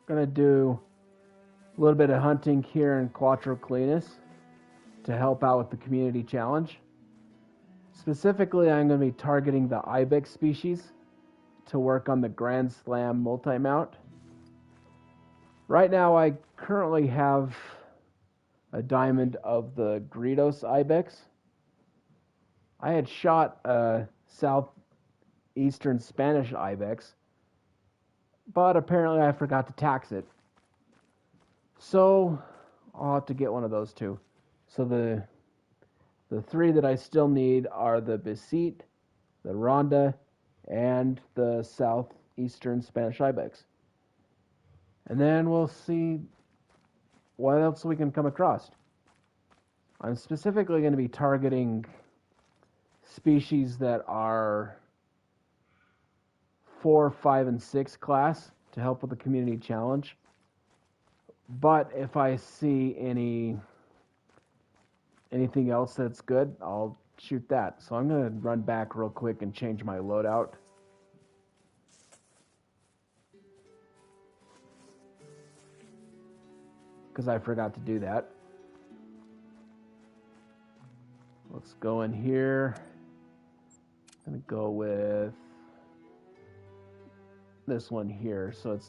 Gonna do a little bit of hunting here in Quattro Cleanus to help out with the community challenge. Specifically, I'm going to be targeting the ibex species to work on the Grand Slam multi-mount. Right now, I currently have a diamond of the Greedos ibex. I had shot a southeastern Spanish ibex, but apparently I forgot to tax it. So I'll have to get one of those two. So the three that I still need are the Besit, the Ronda, and the southeastern Spanish ibex. And then we'll see what else we can come across. I'm specifically going to be targeting species that are 4, 5, and 6 class to help with the community challenge. But if I see anything else that's good, I'll shoot that. So I'm going to run back real quick and change my loadout. Because I forgot to do that. Let's go in here. I'm going to go with this one here. So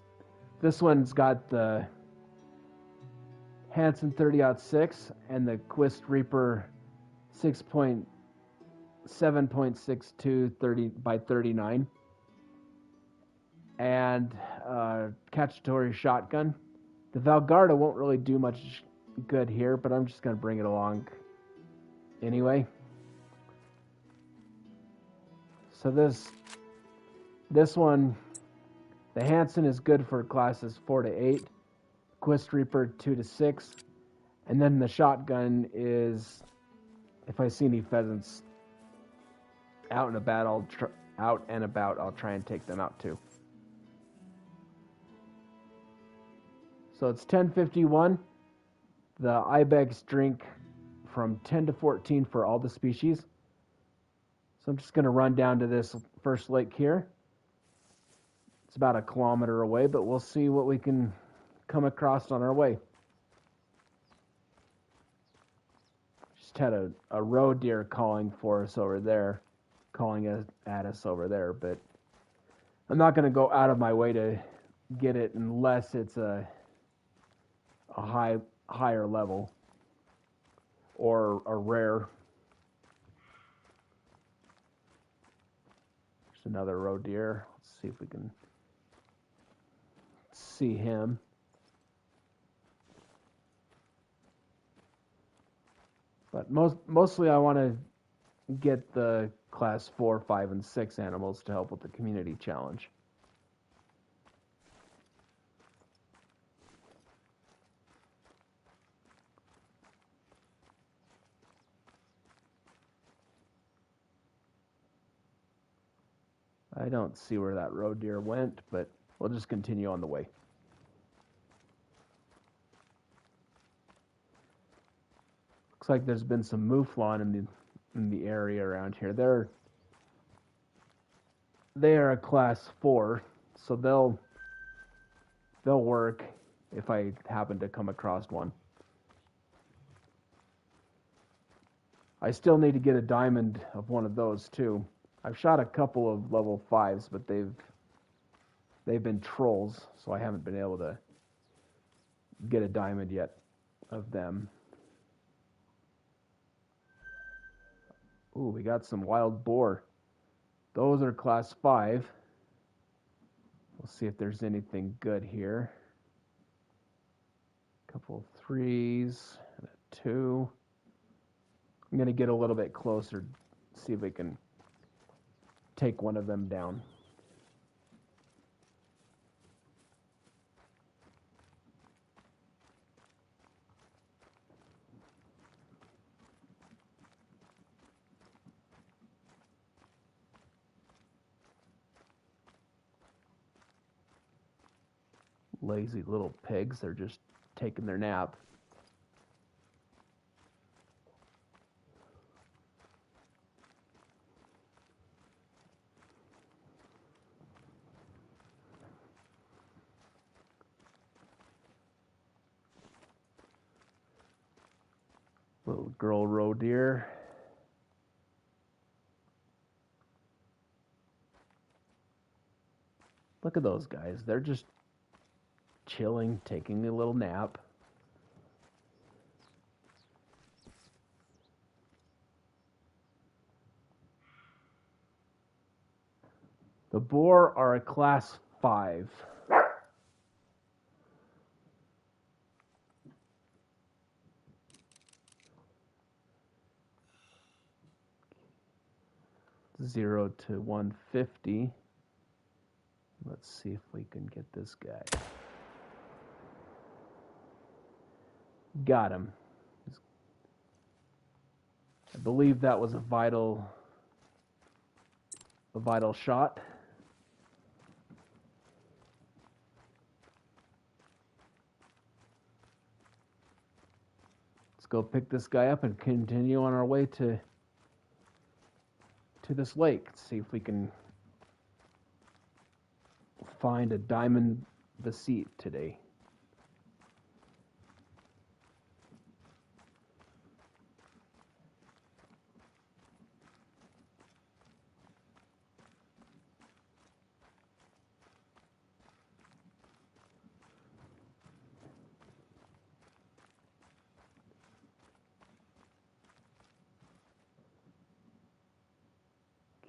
this one's got the Hansen 30-06 and the Quist Reaper 6.7.62 30 by 39 and Cacciatore shotgun. The Valgarda won't really do much good here, but I'm just going to bring it along anyway. So this one, the Hansen is good for classes 4 to 8. Quist Reaper 2 to 6, and then the shotgun is, if I see any pheasants out and about, I'll try and take them out too. So it's 10:51. The ibex drink from 10 to 14 for all the species. So I'm just going to run down to this first lake here. It's about 1 kilometer away, but we'll see what we can come across on our way. Just had a roe deer calling for us over there, calling at us over there, but I'm not going to go out of my way to get it unless it's a higher level or a rare. There's another roe deer. Let's see if we can see him. But mostly I want to get the class 4, 5, and 6 animals to help with the community challenge. I don't see where that roe deer went, but we'll just continue on the way. Looks like there's been some mouflon in the area around here. They are a class 4, so they'll work if I happen to come across one. I still need to get a diamond of one of those too. I've shot a couple of level 5s, but they've been trolls, so I haven't been able to get a diamond yet of them. Ooh, we got some wild boar. Those are class 5. We'll see if there's anything good here. A couple of 3s and a 2. I'm going to get a little bit closer, see if we can take one of them down. Lazy little pigs, they're just taking their nap. Little girl roe deer. Look at those guys. They're just chilling, taking a little nap. The boar are a class 5. Zero to 150. Let's see if we can get this guy. Got him. I believe that was a vital shot. Let's go pick this guy up and continue on our way to this lake. See if we can find a diamond beset today.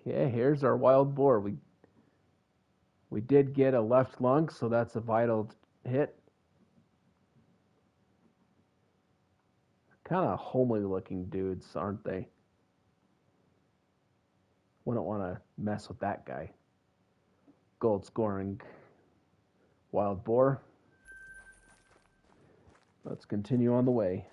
Okay, here's our wild boar. We did get a left lung, so that's a vital hit. Kind of homely looking dudes, aren't they? Wouldn't want to mess with that guy. Gold scoring wild boar. Let's continue on the way.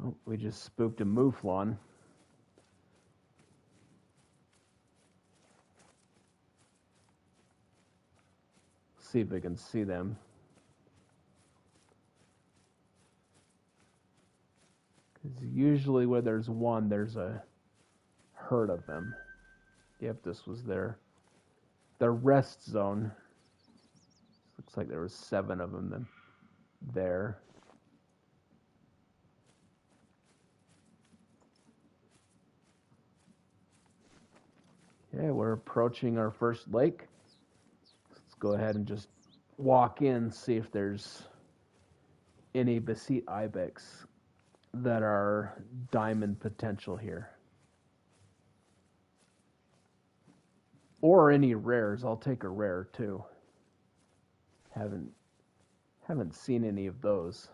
Oh, we just spooked a mouflon. See if we can see them. Because usually where there's one, there's a herd of them. Yep, this was their rest zone. Looks like there was 7 of them there. Okay, we're approaching our first lake. Let's go ahead and just walk in, see if there's any beset ibex that are diamond potential here. Or any rares. I'll take a rare too. Haven't seen any of those.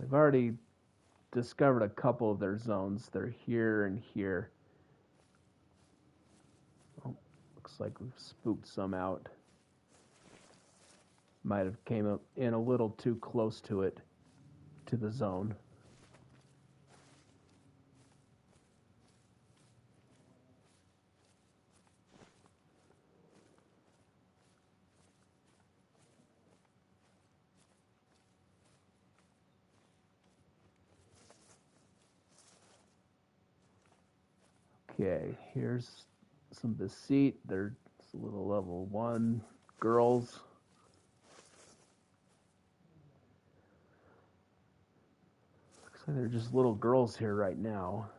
I've already discovered a couple of their zones. They're here and here. Oh, looks like we've spooked some out. Might have came up in a little too close to it, to the zone. Okay, here's some beset. There's a little level 1 girls. Looks like they're just little girls here right now.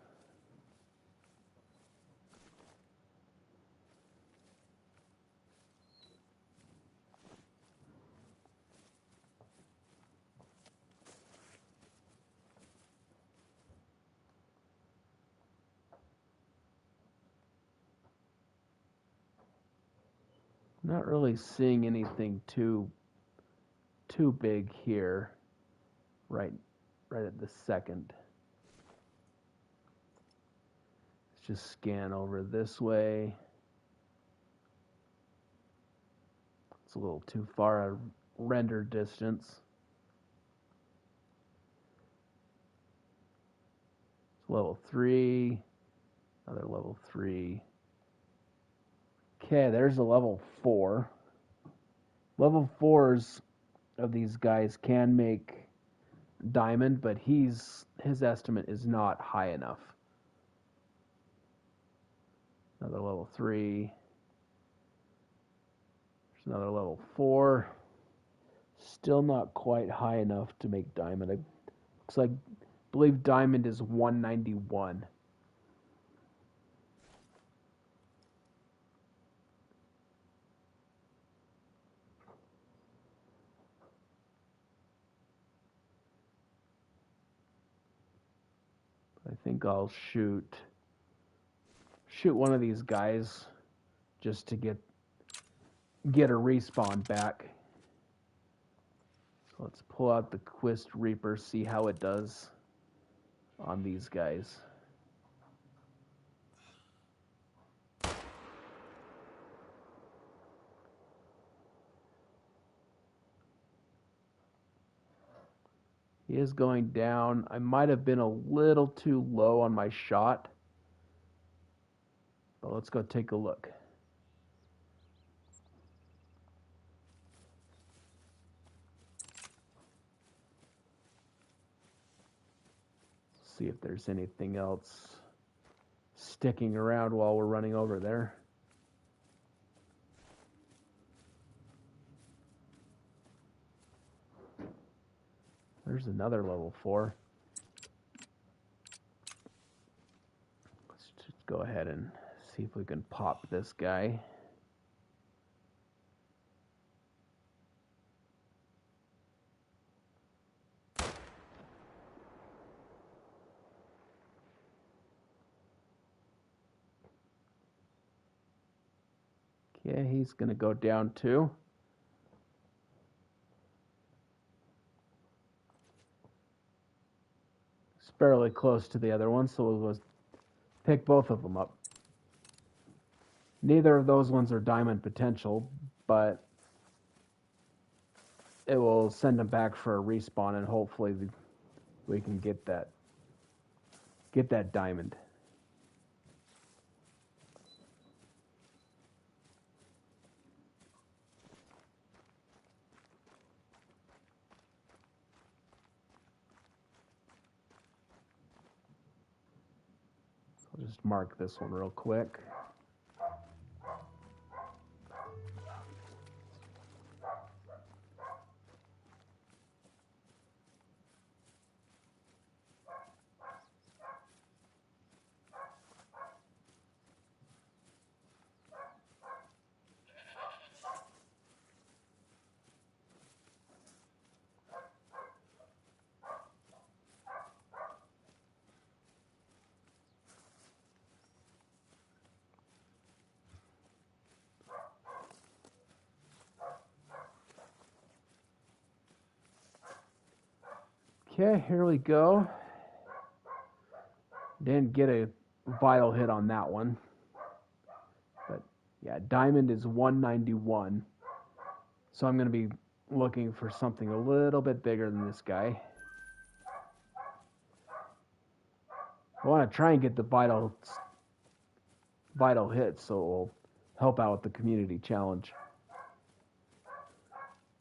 Not really seeing anything too big here, right at the second. It's just scan over this way. It's a little too far a render distance. It's level 3, another level 3. Okay, there's a level 4. Level 4s of these guys can make diamond, but his estimate is not high enough. Another level 3. There's another level 4. Still not quite high enough to make diamond. Looks like, I believe diamond is 191. I think I'll shoot one of these guys just to get a respawn back. So let's pull out the Quist Reaper, see how it does on these guys. He is going down. I might have been a little too low on my shot. But let's go take a look. See if there's anything else sticking around while we're running over there. There's another level 4. Let's just go ahead and see if we can pop this guy. Okay, he's going to go down too. It's fairly close to the other one, so we'll pick both of them up. Neither of those ones are diamond potential, but it will send them back for a respawn, and hopefully we can get that diamond. I'll just mark this one real quick. Okay, here we go. Didn't get a vital hit on that one. But yeah, diamond is 191. So I'm going to be looking for something a little bit bigger than this guy. I want to try and get the vital hit, so it will help out with the community challenge.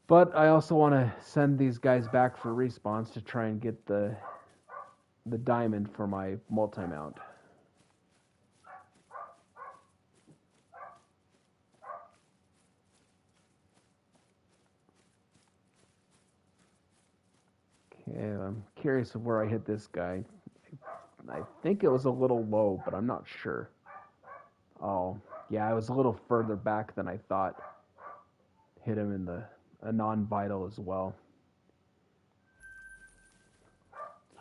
But I also want to send these guys back for respawns to try and get the diamond for my multi-mount. Okay, I'm curious of where I hit this guy. I think it was a little low, but I'm not sure. Oh, yeah, I was a little further back than I thought. Hit him in a non-vital as well.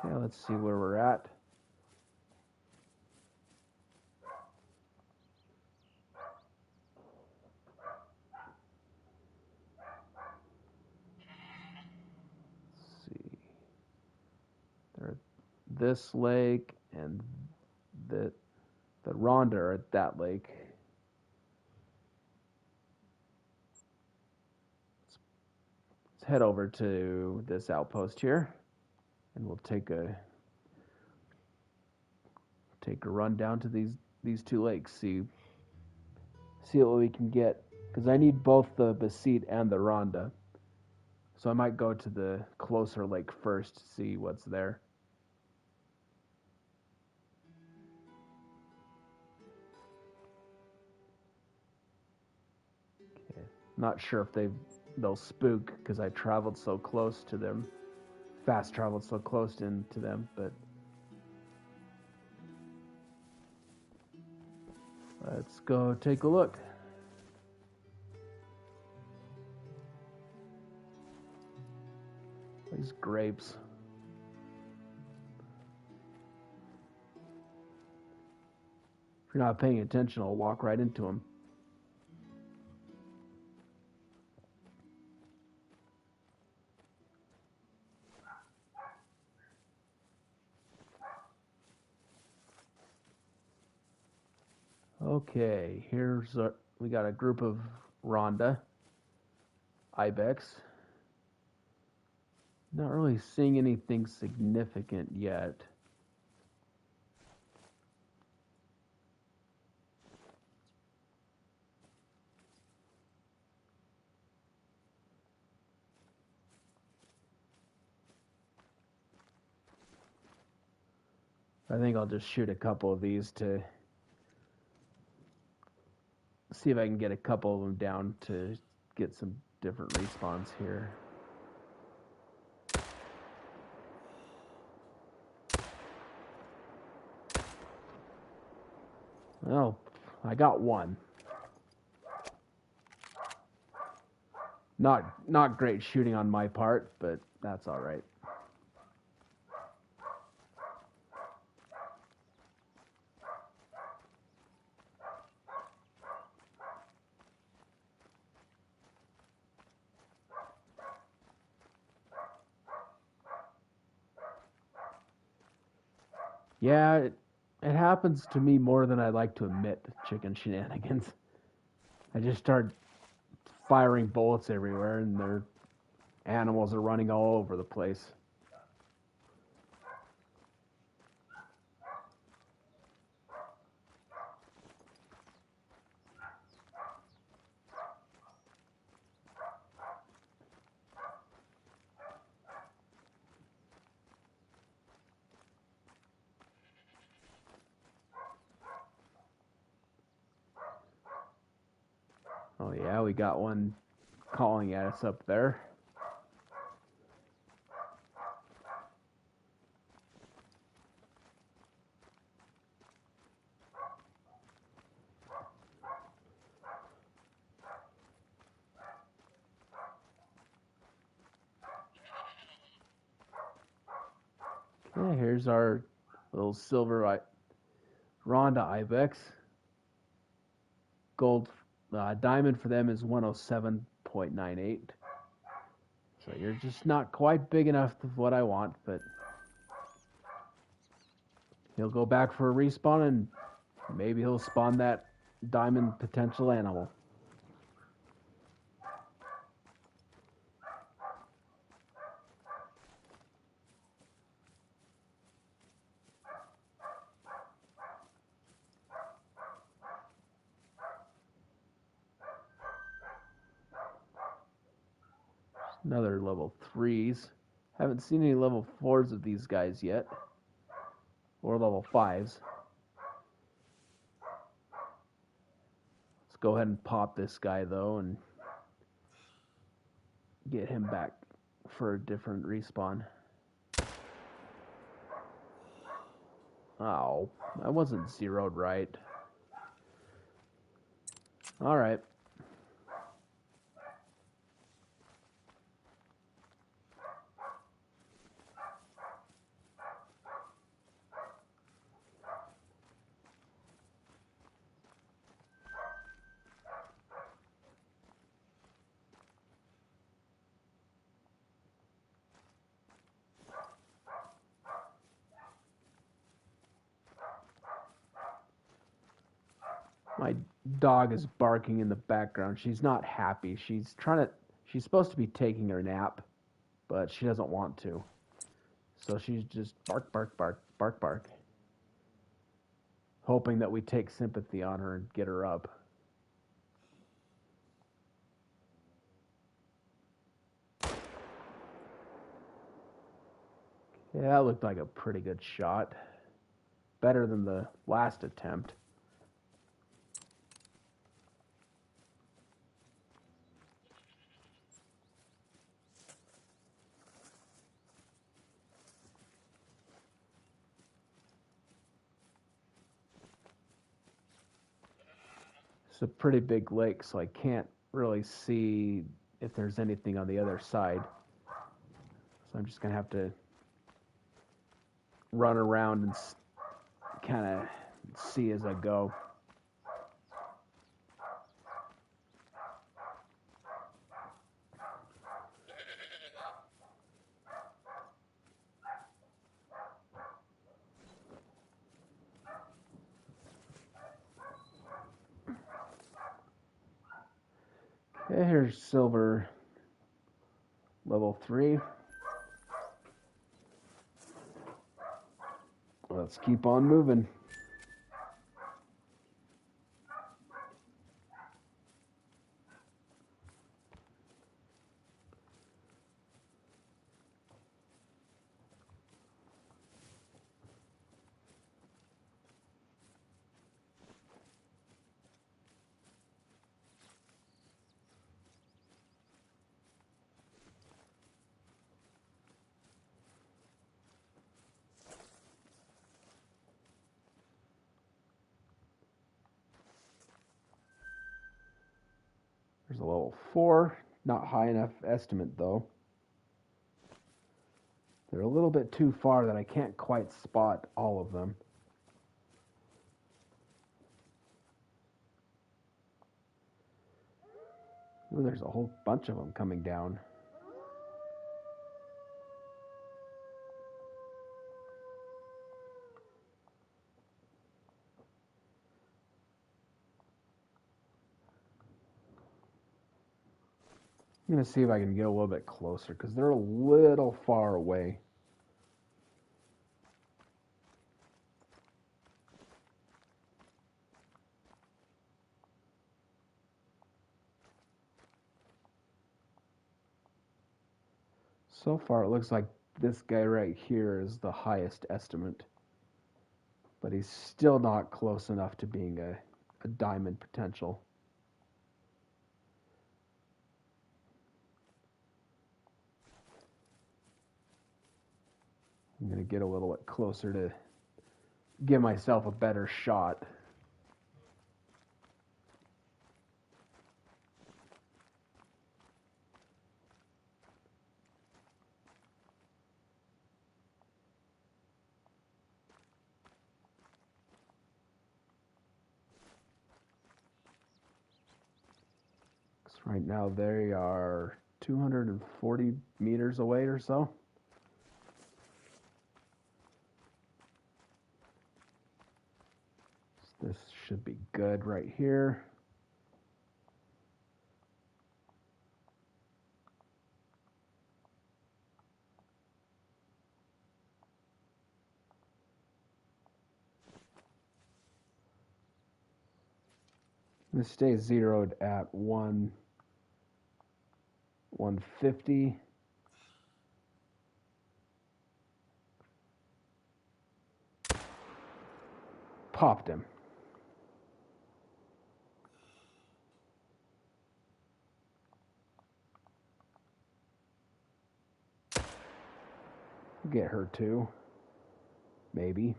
Okay, let's see where we're at. Let's see. There, this lake and the the Rhonda are at that lake. Let's head over to this outpost here, and we'll take a run down to these two lakes. See what we can get, because I need both the Basit and the Rhonda. So I might go to the closer lake first to see what's there. Okay. Not sure if they'll spook because I traveled so close to them. Fast traveled so close into them, but let's go take a look. These grapes. If you're not paying attention, I'll walk right into them. Okay, we got a group of Rhonda, ibex. Not really seeing anything significant yet. I think I'll just shoot a couple of these to see if I can get a couple of them down to get some different respawns here. Well, I got one. Not great shooting on my part, but that's all right. Yeah, it happens to me more than I like to admit, chicken shenanigans. I just start firing bullets everywhere, and their animals are running all over the place. Oh yeah, we got one calling at us up there. Okay, here's our little silver Rhonda ibex. Gold diamond for them is 107.98. So you're just not quite big enough for what I want, but he'll go back for a respawn and maybe he'll spawn that diamond potential animal. Another level 3s. Haven't seen any level 4s of these guys yet. Or level 5s. Let's go ahead and pop this guy though and get him back for a different respawn. Oh, I wasn't zeroed right. Alright. My dog is barking in the background. She's not happy. She's supposed to be taking her nap, but she doesn't want to. So she's just bark, bark, bark, bark, bark, hoping that we take sympathy on her and get her up. Yeah, that looked like a pretty good shot. Better than the last attempt. It's a pretty big lake, so I can't really see if there's anything on the other side. So I'm just going to have to run around and kind of see as I go. Okay, here's silver level 3. Let's keep on moving. There's a level 4. Not high enough estimate, though. They're a little bit too far that I can't quite spot all of them. Ooh, there's a whole bunch of them coming down. I'm going to see if I can get a little bit closer because they're a little far away. So far, it looks like this guy right here is the highest estimate, but he's still not close enough to being a diamond potential. I'm going to get a little bit closer to give myself a better shot. Right now they are 240 meters away or so. This should be good right here. This stays zeroed at 150. Popped him. Get her too. Maybe.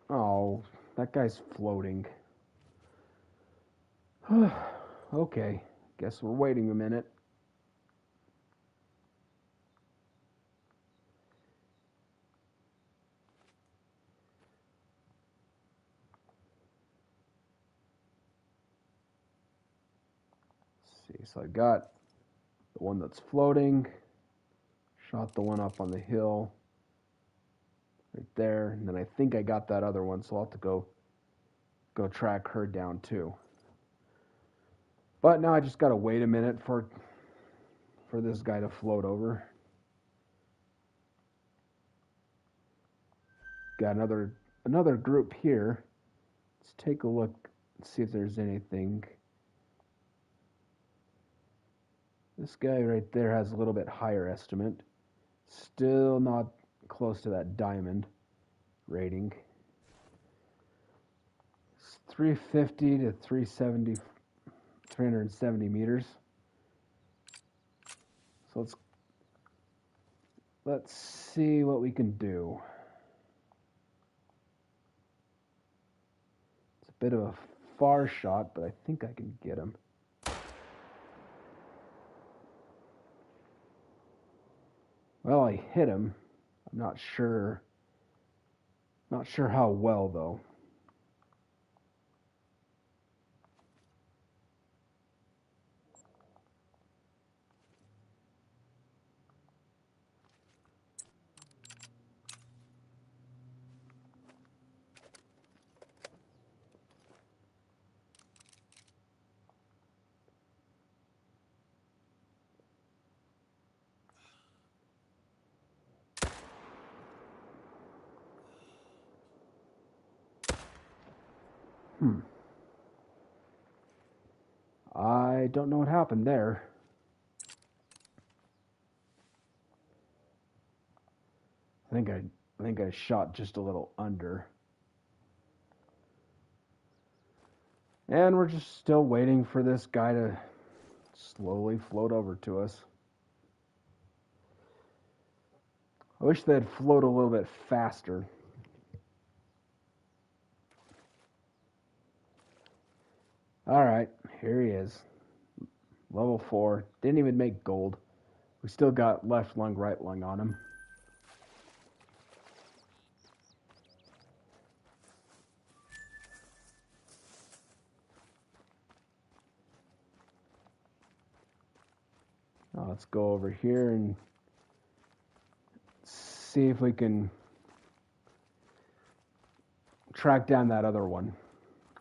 Oh, that guy's floating. Okay, guess we're waiting a minute. Let's see, so I got the one that's floating. Shot the one up on the hill right there, and then I think I got that other one, so I'll have to go track her down too. But now I just gotta wait a minute for this guy to float over. Got another group here. Let's take a look and see if there's anything. This guy right there has a little bit higher estimate. Still not close to that diamond rating. It's 350 to 370 meters. So let's see what we can do. It's a bit of a far shot, but I think I can get him. Well, I hit him. I'm not sure how well though. I don't know what happened there. I think I shot just a little under. And we're just still waiting for this guy to slowly float over to us. I wish they'd float a little bit faster. Alright, here he is. Level 4. Didn't even make gold. We still got left lung, right lung on him. Now let's go over here and see if we can track down that other one.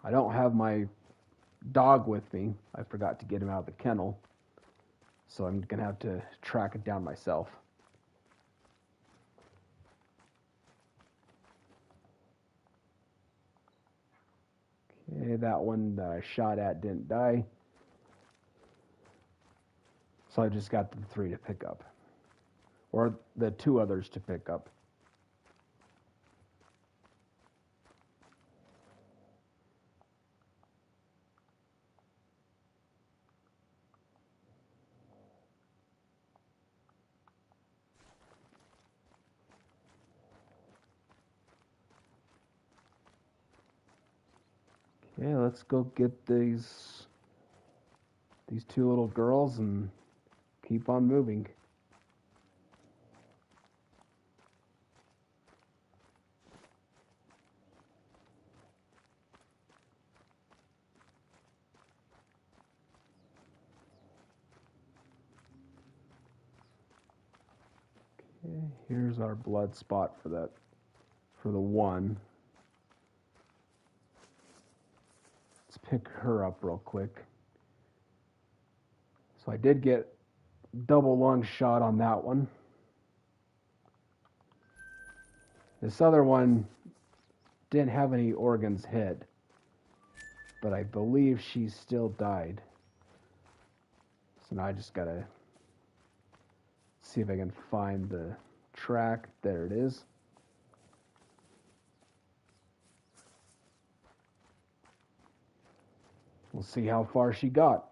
I don't have my dog with me. I forgot to get him out of the kennel, so I'm gonna have to track it down myself. Okay, that one that I shot at didn't die, so I just got the 3 to pick up, or the 2 others to pick up. Okay, let's go get these 2 little girls and keep on moving. Okay, here's our blood spot for the one. Pick her up real quick. So I did get double lung shot on that one. This other one didn't have any organs hit, but I believe she still died. So now I just gotta see if I can find the track. There it is. We'll see how far she got.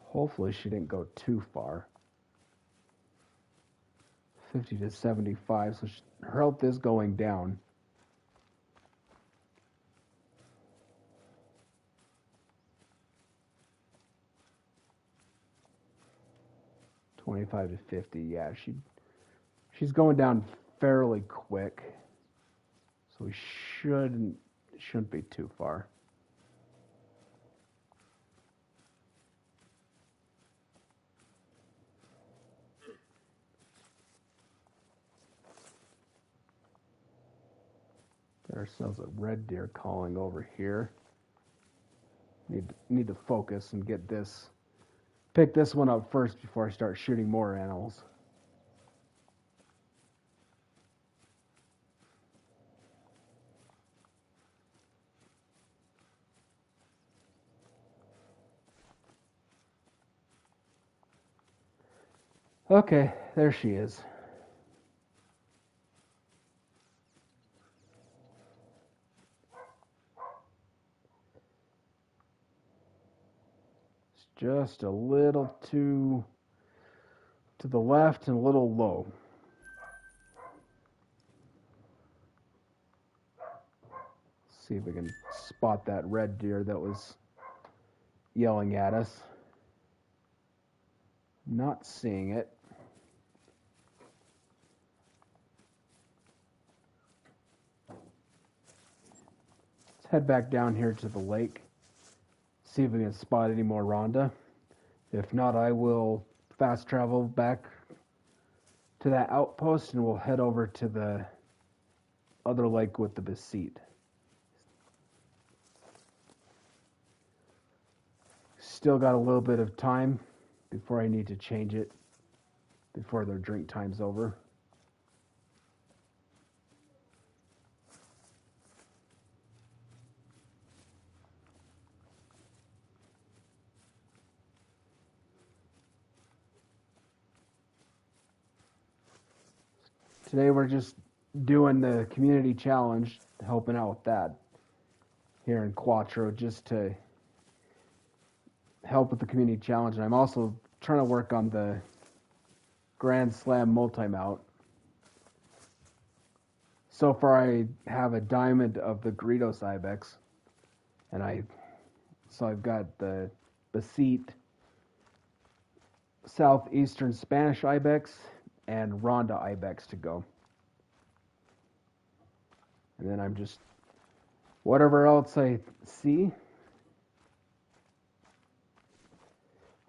Hopefully she didn't go too far. 50 to 75, so her health is going down. 25 to 50. Yeah, she's going down fairly quick, so we shouldn't be too far. Got ourselves a red deer calling over here. Need to focus and pick this one up first before I start shooting more animals. Okay, there she is. It's just a little too to the left and a little low. See if we can spot that red deer that was yelling at us. Not seeing it. Let's head back down here to the lake. See if we can spot any more Rhonda. If not, I will fast travel back to that outpost and we'll head over to the other lake with the beseat. Still got a little bit of time before I need to change it, before their drink time's over. Today we're just doing the community challenge, helping out with that here in Quattro, just to help with the community challenge. And I'm also trying to work on the Grand Slam multi-mount. So far I have a diamond of the Greedos Ibex, and I've got the beseat Southeastern Spanish Ibex and Rhonda Ibex to go. And then I'm just, whatever else I see.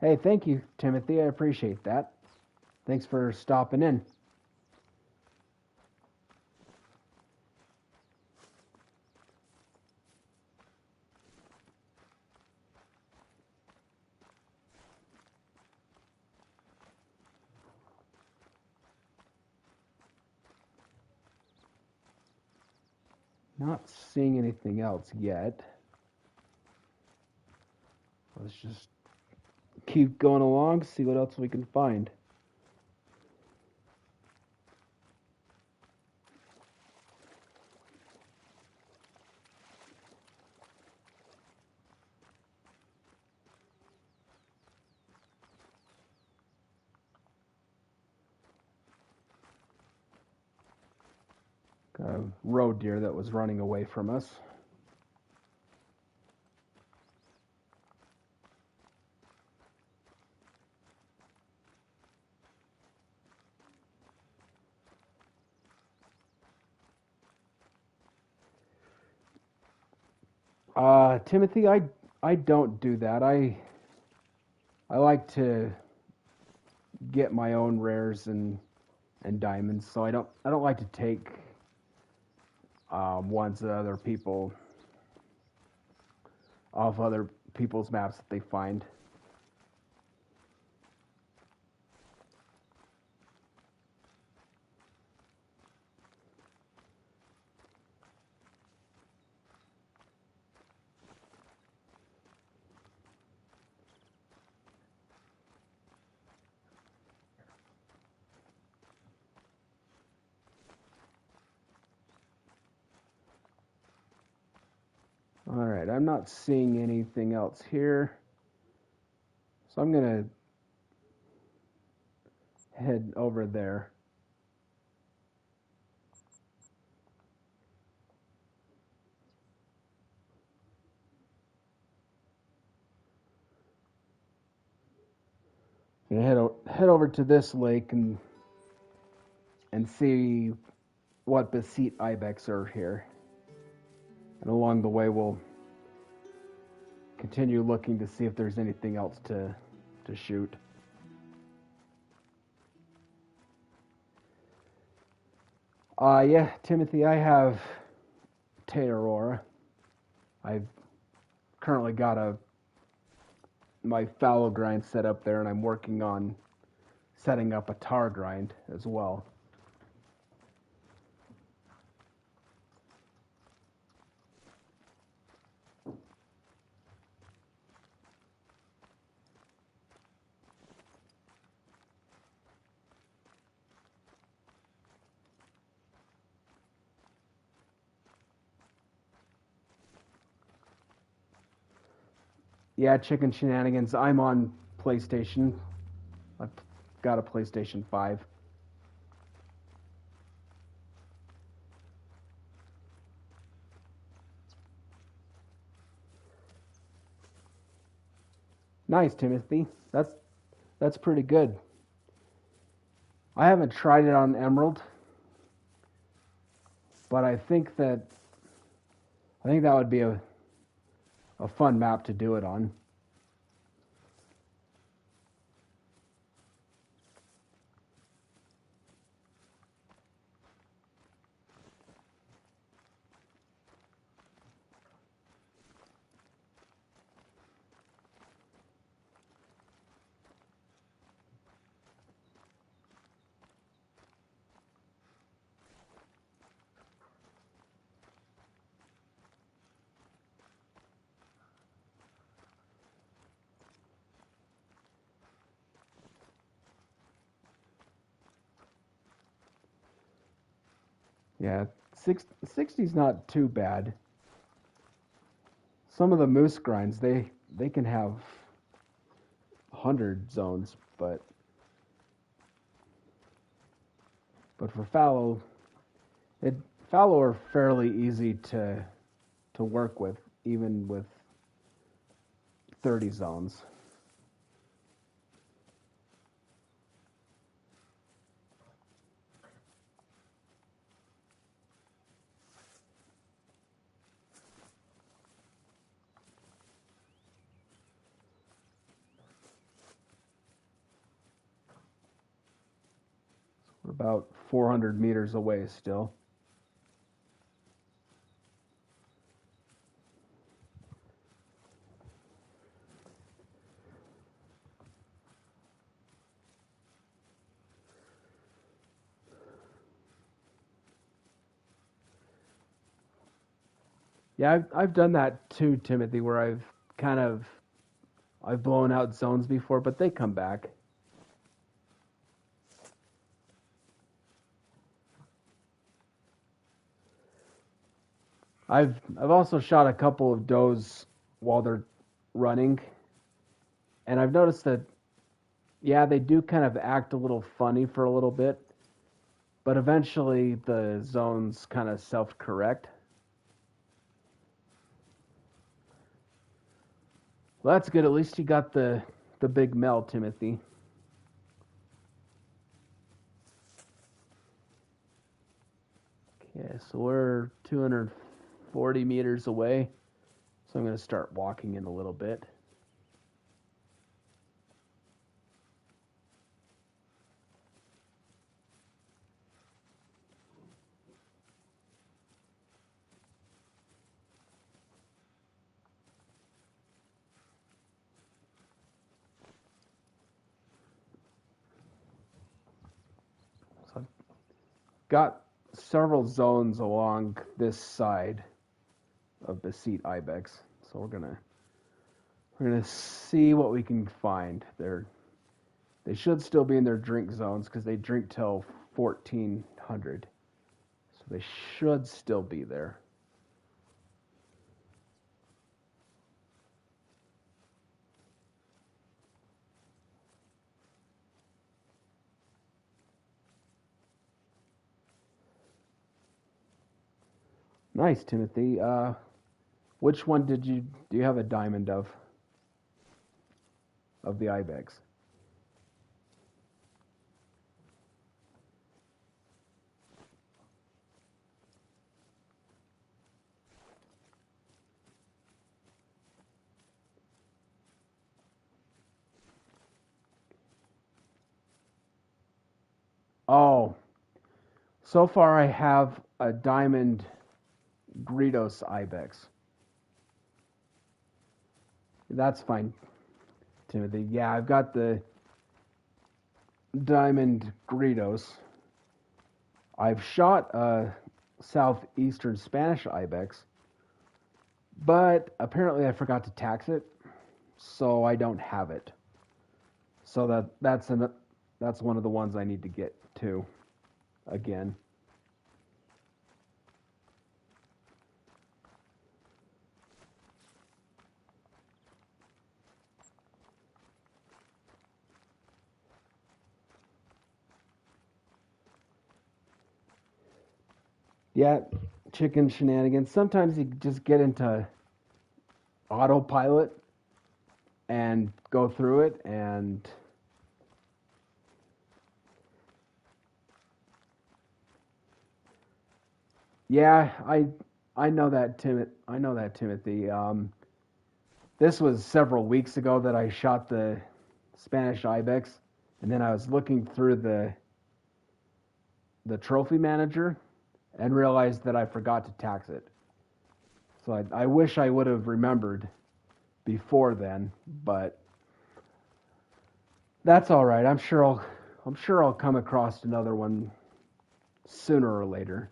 Hey, thank you, Timothy. I appreciate that. Thanks for stopping in. Not seeing anything else yet. Let's just keep going along, see what else we can find. Got a roe deer that was running away from us. Timothy, I don't do that. I like to get my own rares and diamonds, so I don't like to take ones that other people off other people's maps that they find. All right, I'm not seeing anything else here, so I'm gonna head over there. I'm gonna head over to this lake and see what besit ibex are here. And along the way, we'll continue looking to see if there's anything else to shoot. Yeah, Timothy, I have Aurora. I've currently got my fallow grind set up there, and I'm working on setting up a tar grind as well. Yeah, Chicken Shenanigans. I'm on PlayStation. I've got a PlayStation 5. Nice, Timothy. That's pretty good. I haven't tried it on Emerald, but I think that would be a fun map to do it on. Yeah, 60's not too bad. Some of the moose grinds, they can have 100 zones, but for fallow, fallow are fairly easy to work with, even with 30 zones. We're about 400 meters away still. Yeah, I've done that too, Timothy, where I've blown out zones before, but they come back. I've also shot a couple of does while they're running, and I've noticed that, yeah, they do kind of act a little funny for a little bit, but eventually the zones kind of self-correct. Well, that's good. At least you got the big mel, Timothy. Okay, so we're 240 meters away. So I'm going to start walking in a little bit. So I've got several zones along this side of the besit ibex. So we're gonna see what we can find. They should still be in their drink zones because they drink till 1400. So they should still be there. Nice, Timothy. Which one do you have a diamond of the ibex? Oh, so far I have a diamond Greedos ibex. That's fine, Timothy. Yeah, I've got the diamond Greedos. I've shot a southeastern Spanish ibex, but apparently I forgot to tax it, so I don't have it. So that's one of the ones I need to get to again. Yeah, chicken shenanigans. Sometimes you just get into autopilot and go through it, and yeah, I know that, Timothy. This was several weeks ago that I shot the Spanish ibex, and then I was looking through the trophy manager and realized that I forgot to tax it. So I wish I would have remembered before then, but that's all right. I'm sure I'll come across another one sooner or later.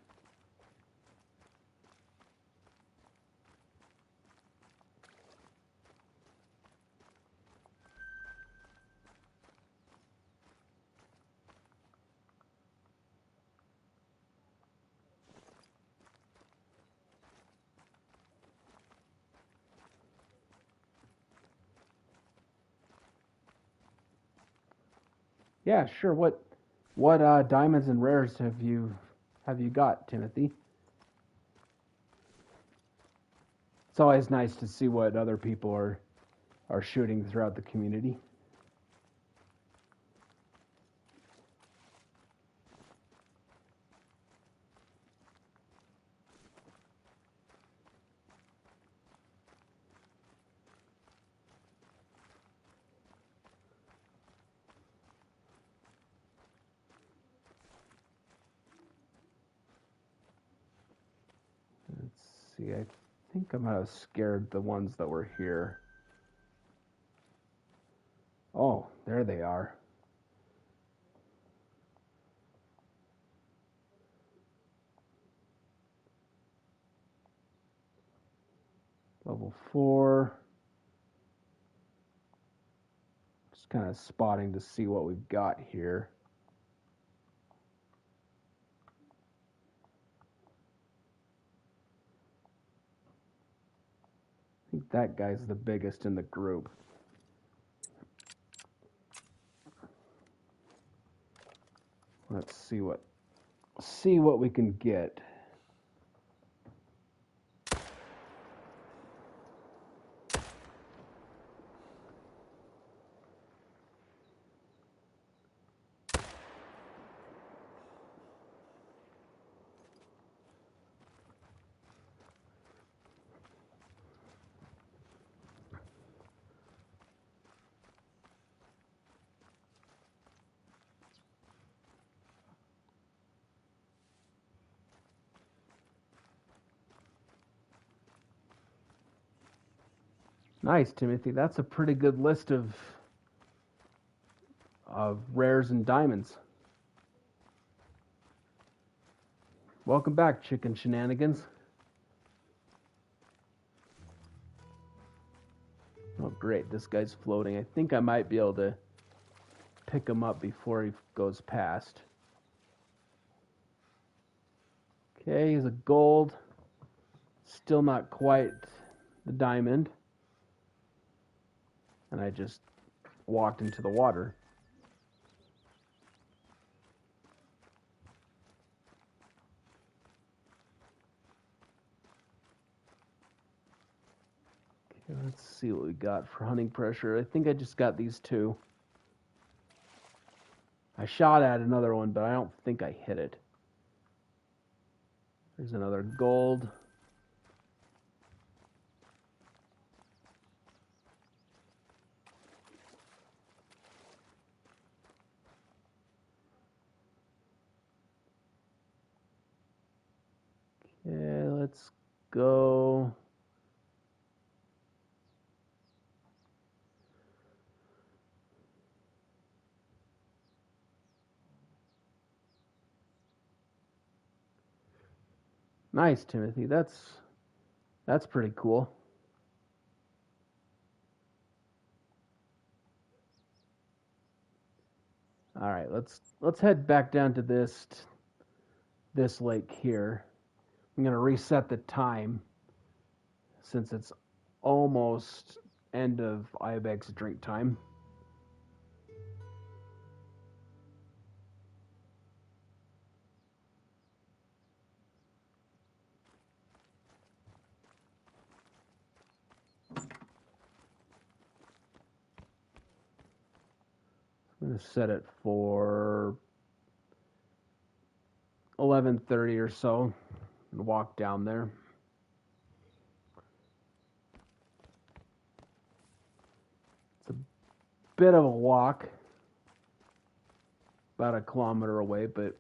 Yeah, sure. What diamonds and rares have you got, Timothy? It's always nice to see what other people are shooting throughout the community. Let's see. I think I might have scared the ones that were here. Oh, there they are. Level 4. Just kind of spotting to see what we've got here. I think that guy's the biggest in the group. Let's see what we can get. Nice, Timothy. That's a pretty good list of rares and diamonds. Welcome back, Chicken Shenanigans. Oh, great. This guy's floating. I think I might be able to pick him up before he goes past. Okay, he's a gold. Still not quite the diamond. And I just walked into the water. Okay, let's see what we got for hunting pressure. I think I just got these two. I shot at another one, but I don't think I hit it. There's another gold. Let's go. Nice, Timothy. That's pretty cool. All right, let's head back down to this lake here. I'm going to reset the time since it's almost end of ibex drink time. I'm going to set it for 11:30 or so and walk down there. It's a bit of a walk, about 1 kilometer away, but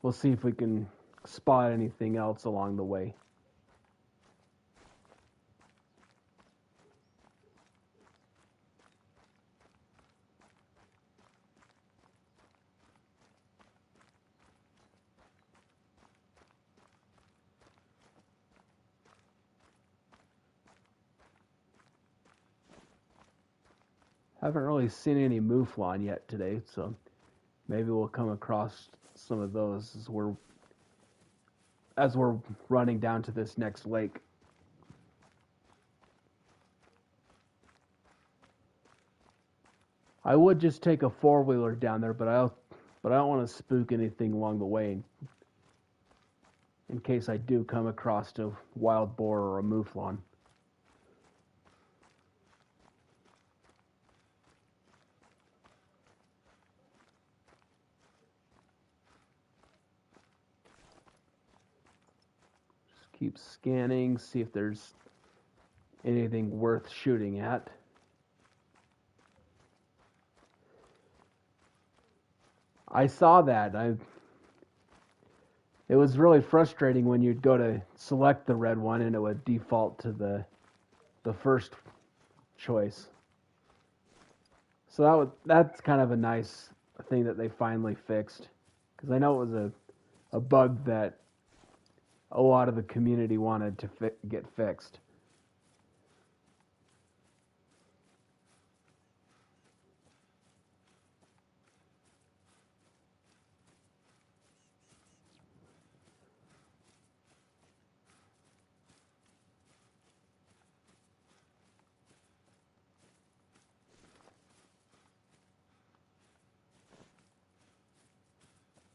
we'll see if we can spot anything else along the way. Haven't really seen any mouflon yet today, so maybe we'll come across some of those as we're running down to this next lake. I would just take a 4-wheeler down there, but I don't want to spook anything along the way in case I do come across a wild boar or a mouflon. Keep scanning, see if there's anything worth shooting at. I saw that. It was really frustrating when you'd go to select the red one and it would default to the first choice. So that's kind of a nice thing that they finally fixed, because I know it was a bug that a lot of the community wanted to get fixed.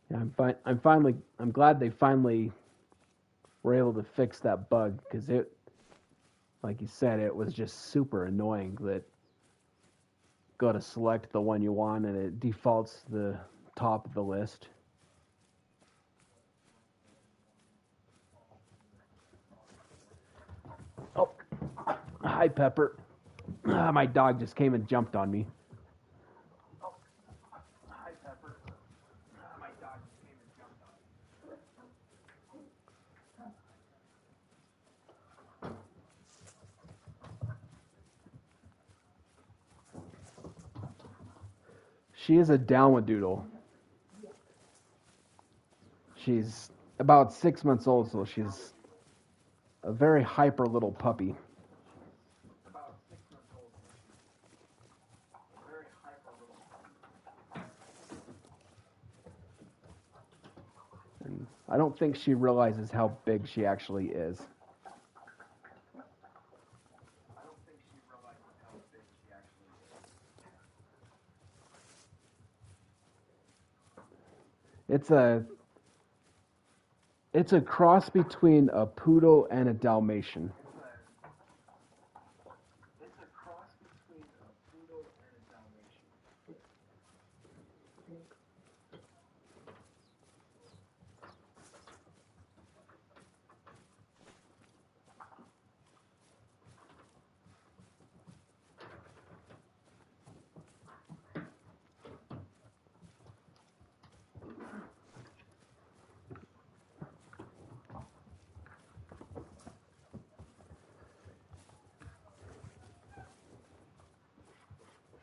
Yeah, I'm glad they finally were able to fix that bug, because it, like you said, it was just super annoying that go to select the one you want and it defaults to the top of the list. Oh, hi, Pepper. My dog just came and jumped on me. Hi, Pepper. My dog just came and jumped on me. She is a Dalmadoodle. She's about 6 months old, so she's a very hyper little puppy. About 6 months old. A very hyper little puppy. And I don't think she realizes how big she actually is. It's a cross between a poodle and a Dalmatian. It's a cross between a poodle and a Dalmatian.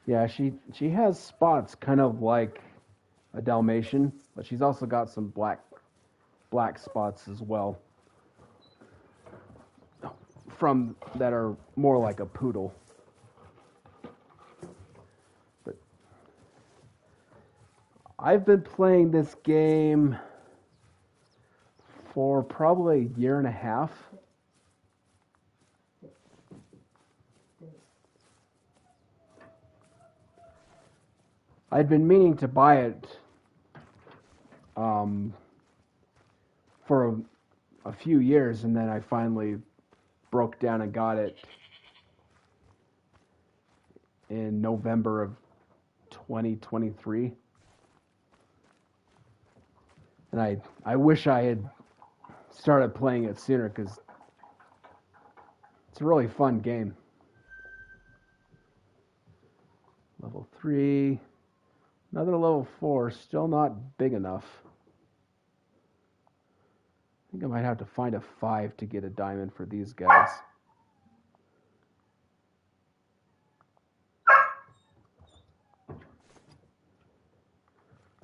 Yeah, she has spots kind of like a Dalmatian, but she's also got some black spots as well, from that are more like a poodle. But I've been playing this game for probably a year and a half. I'd been meaning to buy it for a few years, and then I finally broke down and got it in November of 2023. And I wish I had started playing it sooner, because it's a really fun game. Level 3, another level 4, still not big enough. I think I might have to find a 5 to get a diamond for these guys. I'm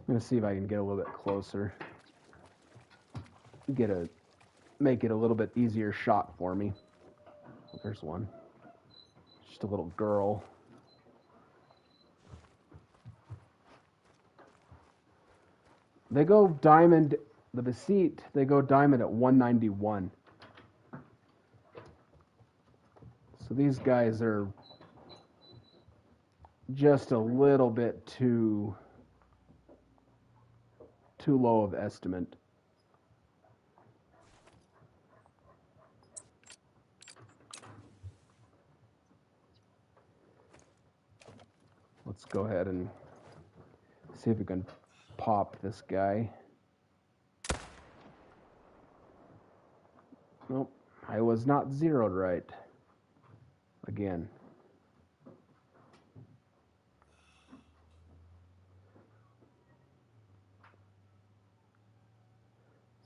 going to see if I can get a little bit closer. Make it a little bit easier shot for me. Oh, there's one. Just a little girl. They go diamond, the Beseat, they go diamond at 191. So these guys are just a little bit too low of estimate. Let's go ahead and see if we can pop this guy. Nope, I was not zeroed right. Again.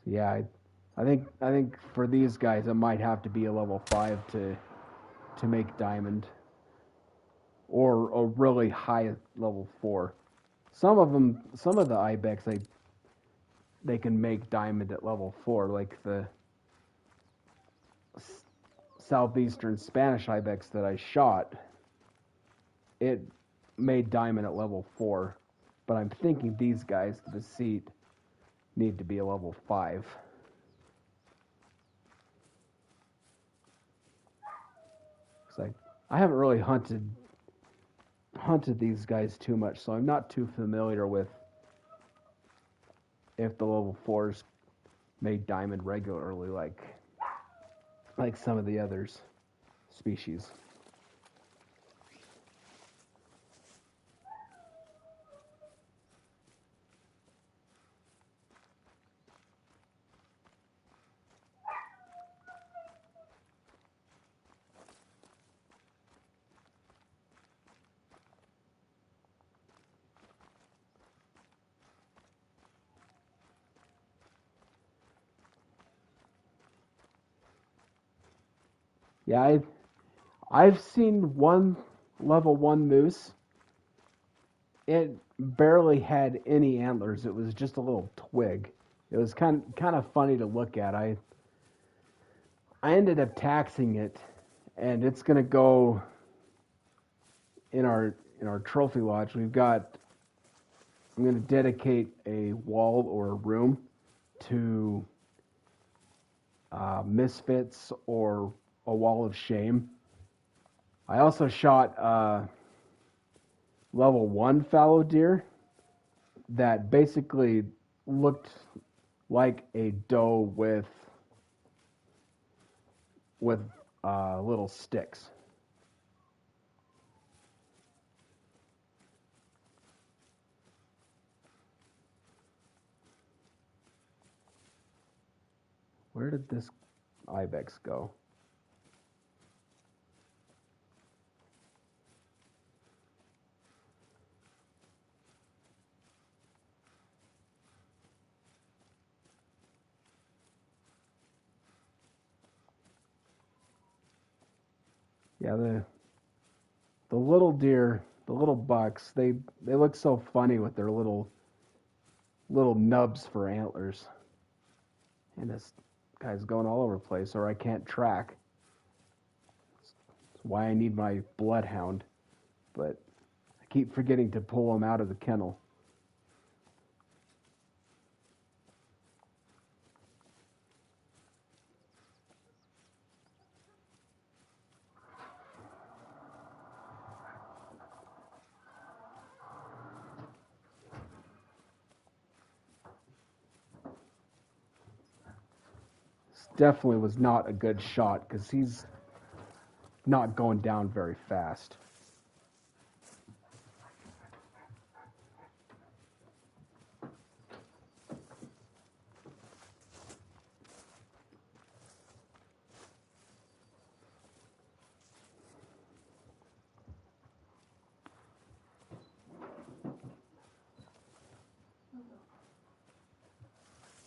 So yeah, I think for these guys it might have to be a level 5 to make diamond, or a really high level 4. Some of the ibex they can make diamond at level 4, like the southeastern Spanish ibex that I shot. It made diamond at level 4, but I'm thinking these guys, the Beseat, need to be a level 5. Because I haven't really hunted these guys too much, so I'm not too familiar with if the level 4s made diamond regularly like some of the others species. Yeah, I've seen one level 1 moose. It barely had any antlers. It was just a little twig. It was kind of funny to look at. I ended up taxing it, and it's going to go in our trophy lodge. I'm going to dedicate a wall or a room to misfits or a wall of shame. I also shot level 1 fallow deer that basically looked like a doe with little sticks. Where did this ibex go? Yeah, the little deer The little bucks, they look so funny with their little nubs for antlers. And this guy's going all over the place, or I can't track. That's why I need my bloodhound. But I keep forgetting to pull him out of the kennel. This definitely was not a good shot because he's not going down very fast.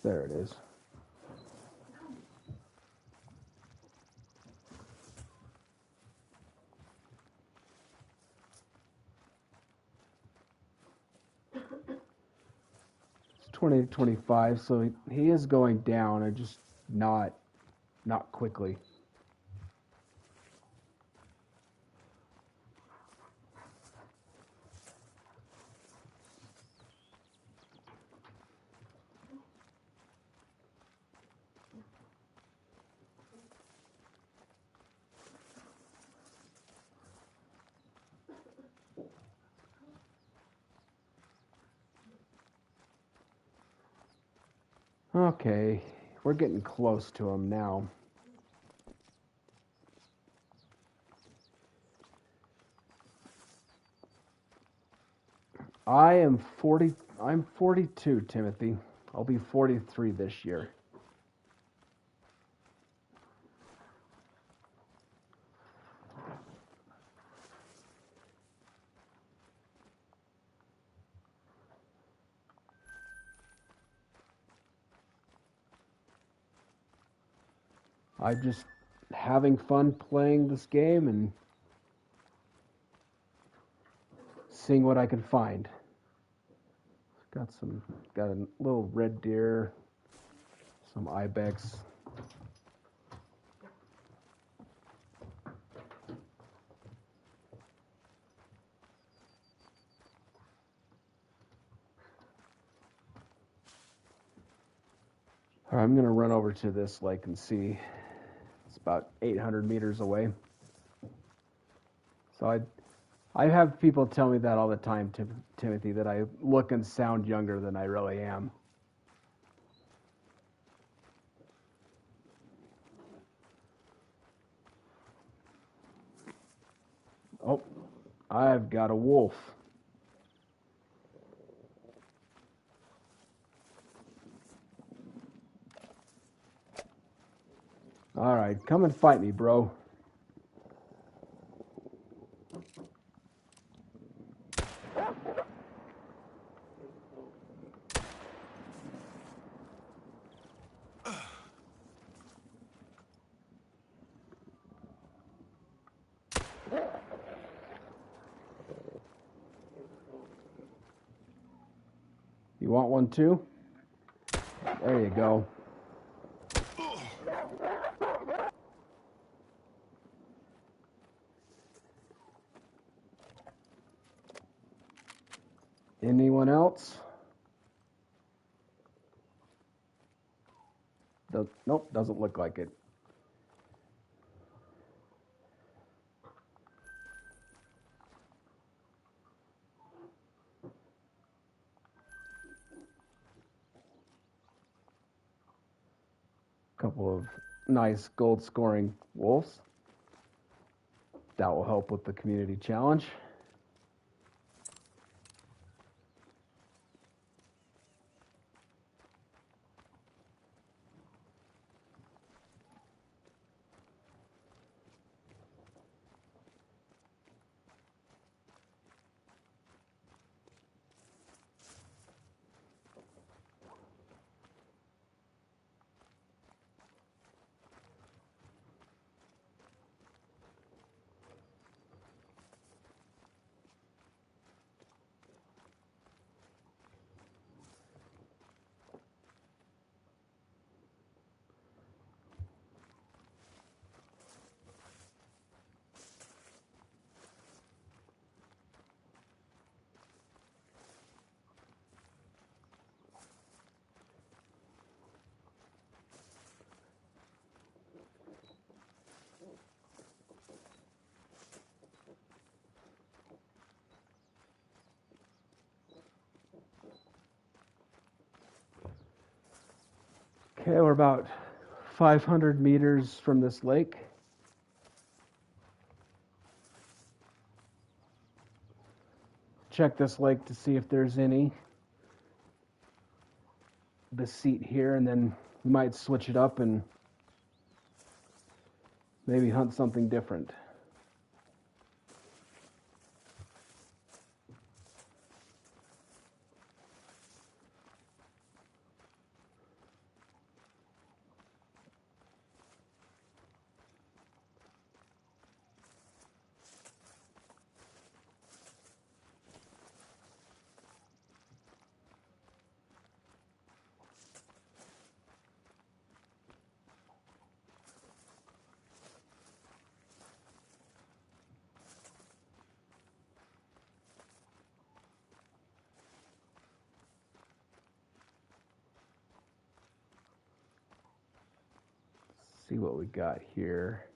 There it is. It's 20 to 25, so he is going down, and just not quickly. Okay, we're getting close to him now. I'm 42, Timothy. I'll be 43 this year. I'm just having fun playing this game and seeing what I can find. Got a little red deer, some ibex. All right, I'm gonna run over to this lake and see. It's about 800 meters away. So I have people tell me that all the time, Timothy, that I look and sound younger than I really am. Oh, I've got a wolf. All right, come and fight me, bro. You want one too? There you go. Anyone else? Nope, doesn't look like it. Couple of nice gold scoring wolves. That will help with the community challenge. Okay, we're about 500 meters from this lake. Check this lake to see if there's any deceit here, and then we might switch it up and maybe hunt something different. See what we got here.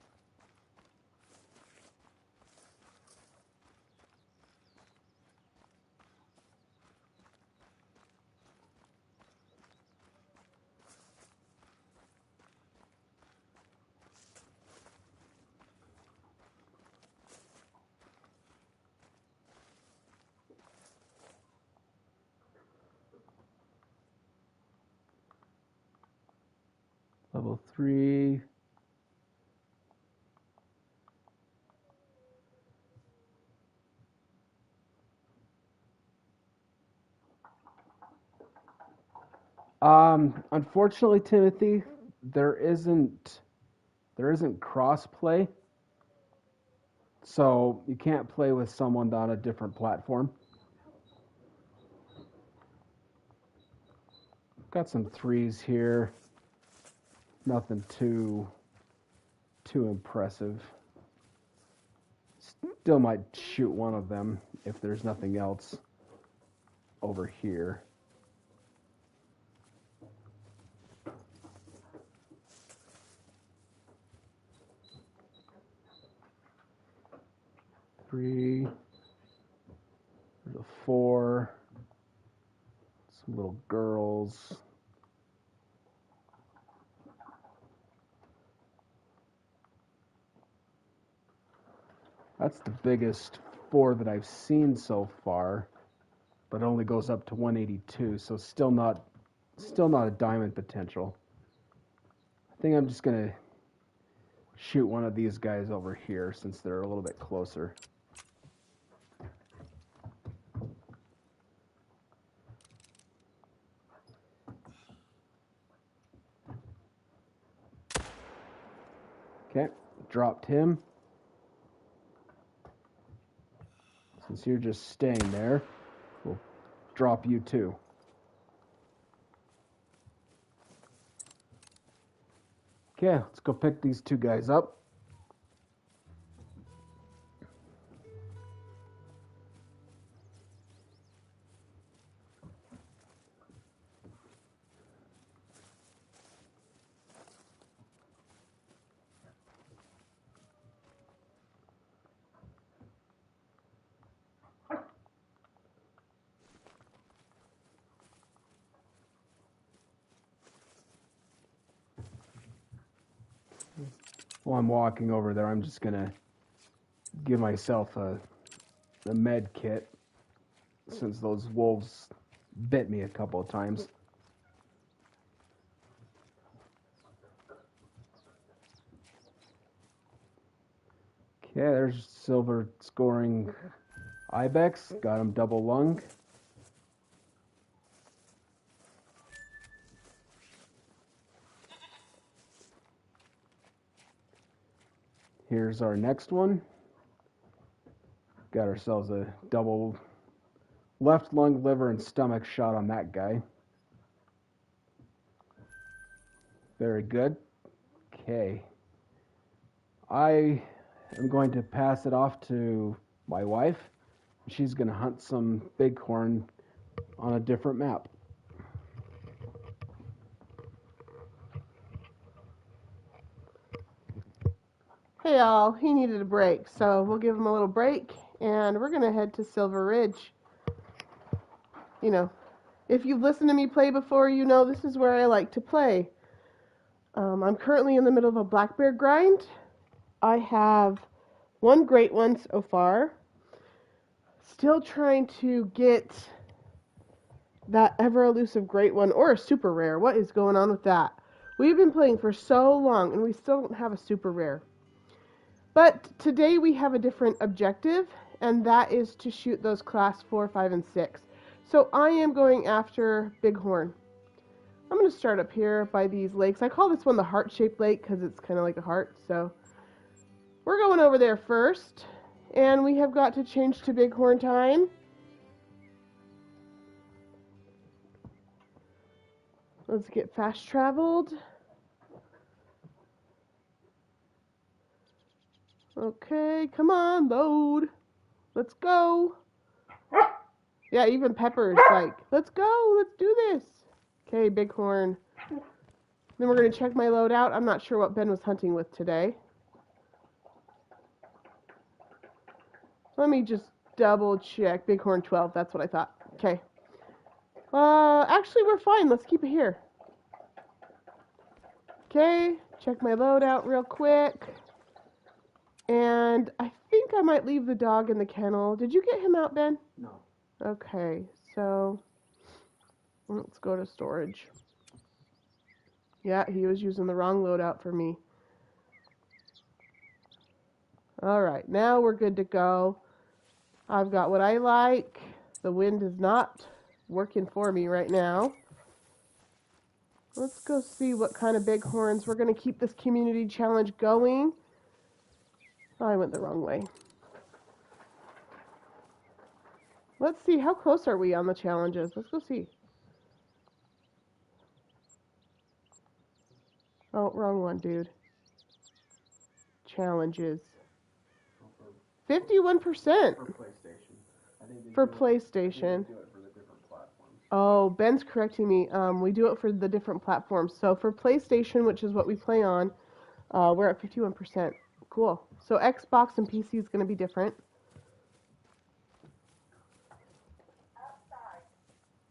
Level 3. Unfortunately, Timothy, there isn't cross-play, so you can't play with someone on a different platform. Got some 3s here. Nothing too impressive. Still might shoot one of them if there's nothing else over here. Three. There's a 4. Some little girls. That's the biggest 4 that I've seen so far, but it only goes up to 182, so still not a diamond potential. I think I'm just gonna shoot one of these guys over here since they're a little bit closer. Okay, dropped him. Since you're just staying there, we'll drop you too. Okay, let's go pick these 2 guys up. While I'm walking over there, I'm just gonna give myself a med kit since those wolves bit me a couple of times. Okay, there's silver scoring ibex. Got him double lung. Here's our next one. Got ourselves a double left lung, liver, and stomach shot on that guy. Very good. Okay. I am going to pass it off to my wife. She's going to hunt some bighorn on a different map. Hey y'all, he needed a break, so we'll give him a little break, and we're going to head to Silver Ridge. You know, if you've listened to me play before, you know this is where I like to play. I'm currently in the middle of a black bear grind. I have one great one so far. Still trying to get that ever elusive great one or a super rare. What is going on with that? We've been playing for so long and we still don't have a super rare. But today we have a different objective, and that is to shoot those class 4, 5, and 6. So I am going after bighorn. I'm going to start up here by these lakes. I call this one the heart-shaped lake because it's kind of like a heart. So we're going over there first, and we have got to change to bighorn time. Let's get fast traveled. Okay, come on, load. Let's go. Yeah, even Pepper's like, let's go, let's do this. Okay, bighorn. Then we're going to check my loadout. I'm not sure what Ben was hunting with today. Let me just double check. Bighorn 12, that's what I thought. Okay. Actually, we're fine. Let's keep it here. Okay, check my loadout real quick. And I think I might leave the dog in the kennel. Did you get him out, Ben? No. Okay, so let's go to storage. Yeah, he was using the wrong loadout for me. Alright, now we're good to go. I've got what I like. The wind is not working for me right now. Let's go see what kind of bighorns. We're going to keep this community challenge going. Oh, I went the wrong way. Let's see, how close are we on the challenges? Let's go see. Oh, wrong one, dude. Challenges. 51%. For PlayStation. For PlayStation. Oh, Ben's correcting me. We do it for the different platforms. So for PlayStation, which is what we play on, we're at 51%. Cool. So Xbox and PC is going to be different.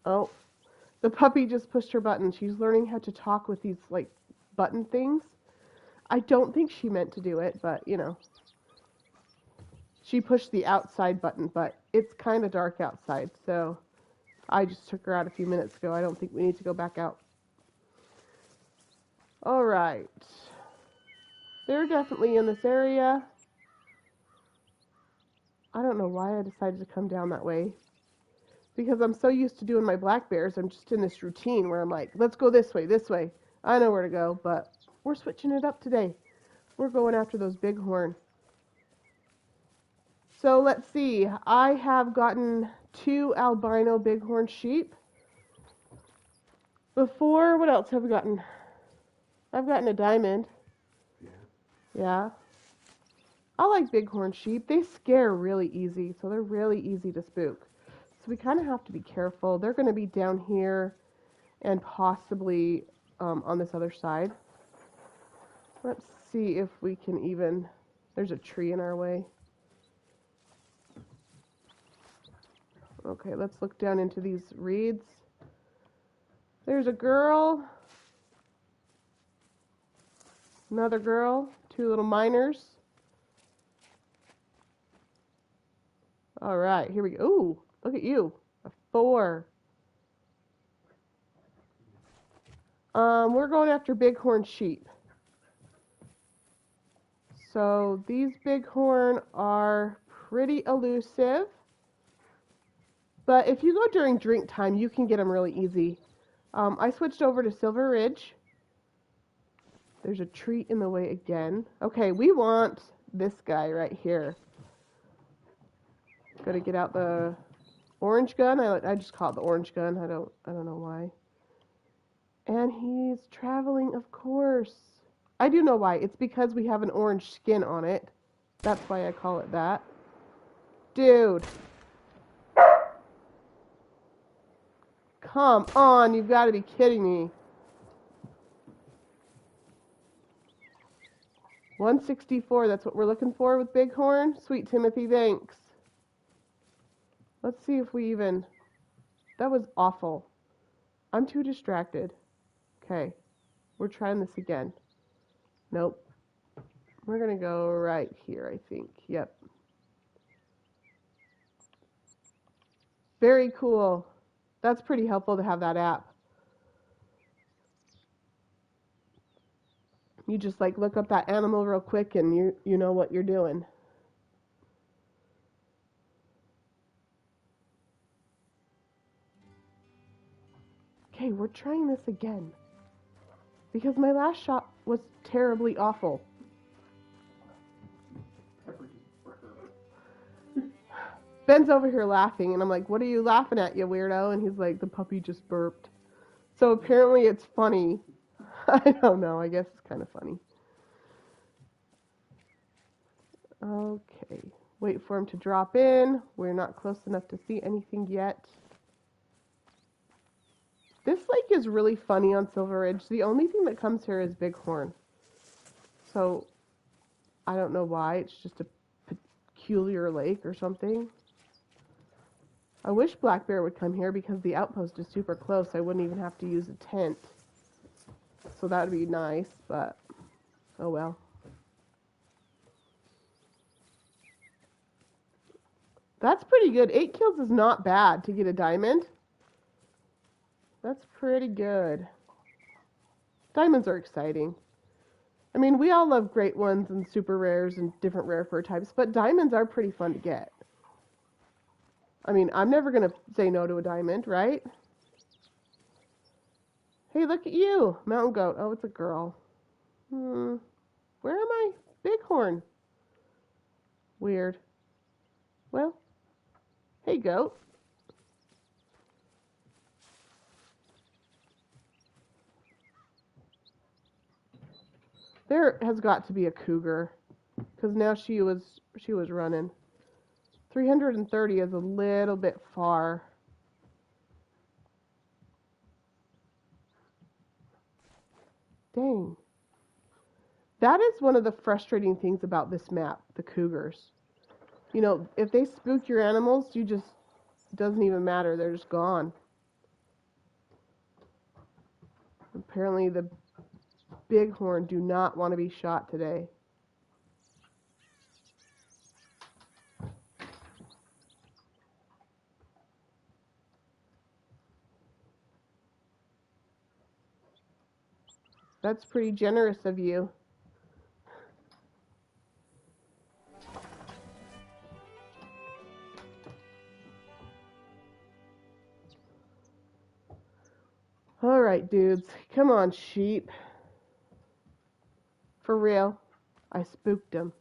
Oh, the puppy just pushed her button. She's learning how to talk with these, like, button things. I don't think she meant to do it, but, you know. She pushed the outside button, but it's kind of dark outside, so I just took her out a few minutes ago. I don't think we need to go back out. All right. They're definitely in this area. I don't know why I decided to come down that way. Because I'm so used to doing my black bears, I'm just in this routine where I'm like, let's go this way, this way. I know where to go, but we're switching it up today. We're going after those bighorn. So let's see. I have gotten 2 albino bighorn sheep. Before, what else have we gotten? I've gotten a diamond. Yeah. I like bighorn sheep. They scare really easy, so they're really easy to spook. So we kind of have to be careful. They're going to be down here and possibly on this other side. Let's see if we can even... There's a tree in our way. Okay, let's look down into these reeds. There's a girl. Another girl. 2 little miners. All right, here we go. Ooh, look at you. A 4. We're going after bighorn sheep. So these bighorn are pretty elusive. But if you go during drink time, you can get them really easy. I switched over to Silver Ridge. There's a tree in the way again. Okay, we want this guy right here. Gotta get out the orange gun. I just call it the orange gun. I don't know why. And he's traveling, of course. I do know why. It's because we have an orange skin on it. That's why I call it that. Dude. Come on, you've got to be kidding me. 164, that's what we're looking for with bighorn. Sweet Timothy, thanks. Let's see if we even... That was awful. I'm too distracted. Okay. We're trying this again. Nope. We're going to go right here, I think. Yep. Very cool. That's pretty helpful to have that app. You just like look up that animal real quick and you know what you're doing. Okay, we're trying this again. Because my last shot was terribly awful. Ben's over here laughing, and I'm like, what are you laughing at, you weirdo? And he's like, the puppy just burped. So apparently it's funny. I don't know, I guess it's kind of funny. Okay, wait for him to drop in. We're not close enough to see anything yet. This lake is really funny on Silver Ridge. The only thing that comes here is bighorn. So, I don't know why. It's just a peculiar lake or something. I wish black bear would come here because the outpost is super close. I wouldn't even have to use a tent. So that would be nice, but oh well. That's pretty good. 8 kills is not bad to get a diamond. That's pretty good. Diamonds are exciting. I mean, we all love great ones and super rares and different rare fur types, but diamonds are pretty fun to get. I mean, I'm never going to say no to a diamond, right? Hey, look at you, mountain goat. Oh, it's a girl. Where am I? Bighorn. Weird. Well, hey, goat. There has got to be a cougar, because now she was running. 330 is a little bit far. Dang. That is one of the frustrating things about this map, the cougars. You know, if they spook your animals, it doesn't even matter. They're just gone. Apparently the bighorn do not want to be shot today. That's pretty generous of you. All right, dudes. Come on, sheep. For real. I spooked them.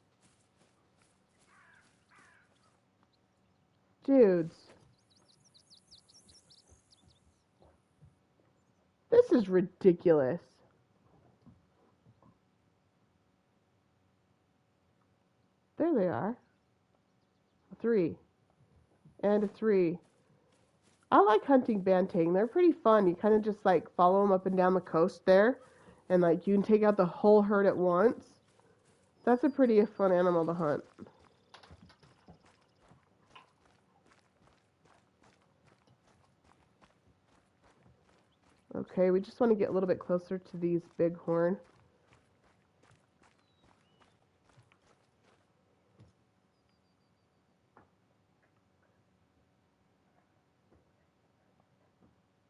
Dudes. This is ridiculous. There they are. A 3. And a 3. I like hunting banteng. They're pretty fun. You kind of just like follow them up and down the coast there. And like you can take out the whole herd at once. That's a pretty fun animal to hunt. Okay, we just want to get a little bit closer to these bighorn.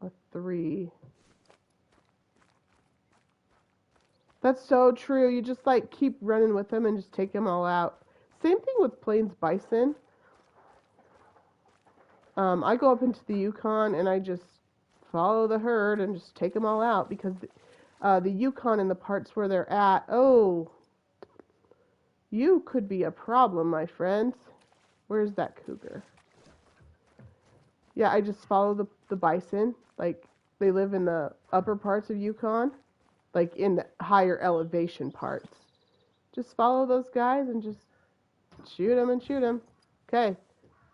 A 3. That's so true. You just like keep running with them and just take them all out. Same thing with plains bison. I go up into the Yukon and I just follow the herd and just take them all out because the Yukon and the parts where they're at, oh, you could be a problem, my friends. Where's that cougar? Yeah, I just follow the bison. Like, they live in the upper parts of Yukon, like in the higher elevation parts. Just follow those guys and just shoot them and shoot them. Okay,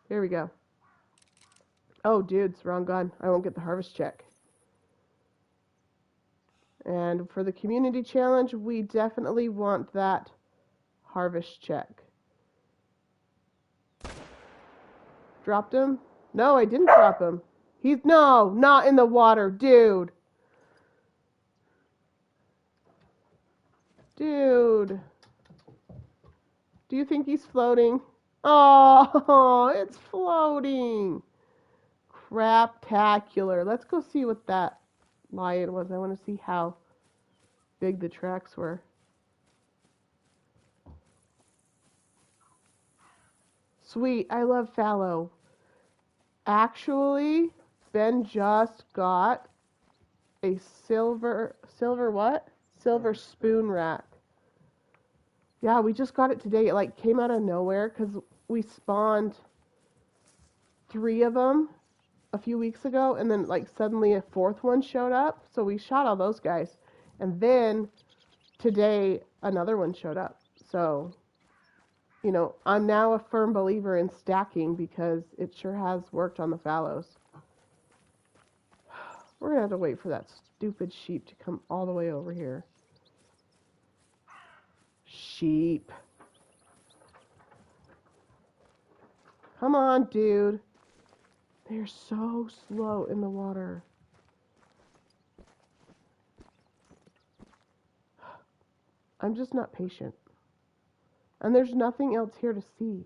here we go. Oh, dudes, wrong gun. I won't get the harvest check. And for the community challenge, we definitely want that harvest check. Dropped him? No, I didn't drop him. No, not in the water, dude. Dude. Do you think he's floating? Oh, it's floating. Craptacular. Let's go see what that lion was. I want to see how big the tracks were. Sweet. I love fallow. Actually, Ben just got a silver what? Silver spoon rack. Yeah, we just got it today. It like came out of nowhere because we spawned 3 of them a few weeks ago, and then like suddenly a 4th one showed up. So we shot all those guys, and then today another one showed up. So, you know, I'm now a firm believer in stacking because it sure has worked on the fallows. We're gonna have to wait for that stupid sheep to come all the way over here. Sheep. Come on, dude. They're so slow in the water. I'm just not patient. And there's nothing else here to see.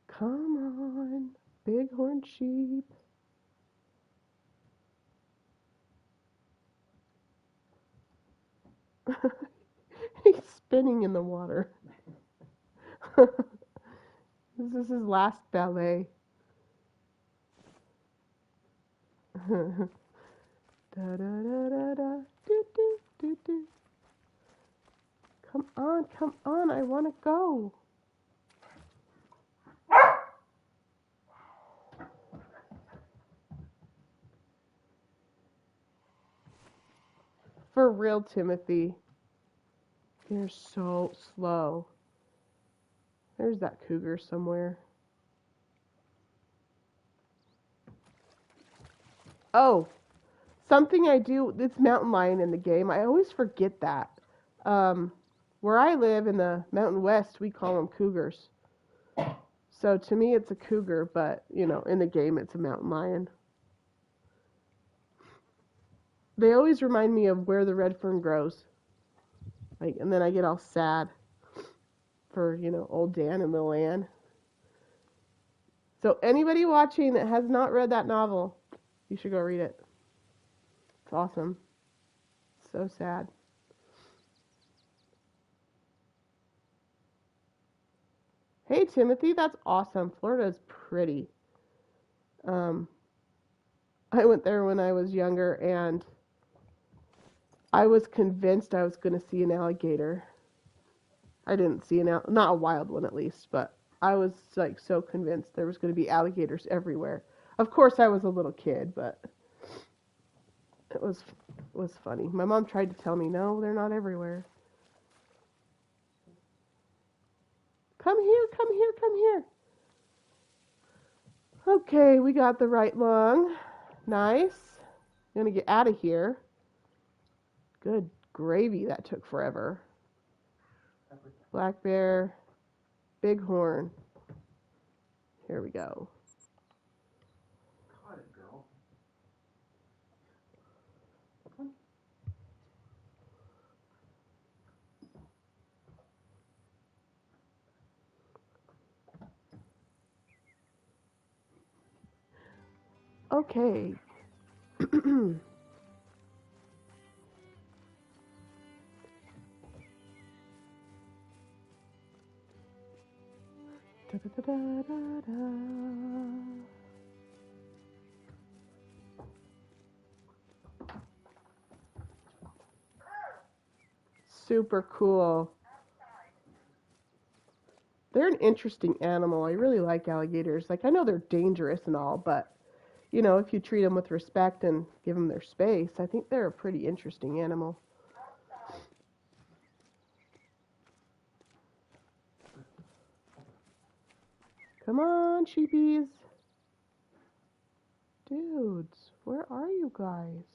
Come on, bighorn sheep. He's spinning in the water. This is his last ballet. Da da da da da. Do do do do. Come on, I want to go. For real, Timothy. They're so slow. There's that cougar somewhere. Oh, something I do, it's mountain lion in the game. I always forget that. Where I live in the Mountain West, we call them cougars. So to me, it's a cougar, but, you know, in the game, it's a mountain lion. They always remind me of where the red fern grows. Like, and then I get all sad for, you know, old Dan and Lil Ann. So anybody watching that has not read that novel, you should go read it. It's awesome. So sad. Hey, Timothy, that's awesome. Florida's pretty. I went there when I was younger, and I was convinced I was going to see an alligator. I didn't see not a wild one at least, but I was like so convinced there was going to be alligators everywhere. Of course, I was a little kid, but it was funny. My mom tried to tell me, no, they're not everywhere. Come here, come here, come here. Okay, we got the right lung. Nice. I'm going to get out of here. Good gravy, that took forever. Black bear, bighorn. Here we go. Caught it, girl. Okay. Da, da, da, da, da. Super cool. They're an interesting animal. I really like alligators. Like, I know they're dangerous and all, but, you know, if you treat them with respect and give them their space, I think they're a pretty interesting animal. Come on, sheepies. Dudes, where are you guys?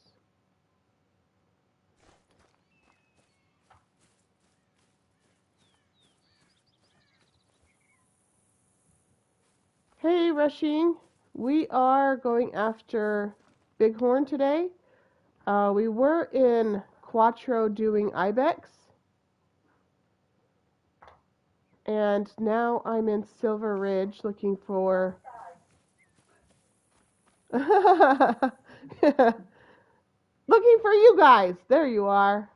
Rushing. We are going after bighorn today. We were in Quattro doing ibex. And now I'm in Silver Ridge looking for... looking for you guys. There you are.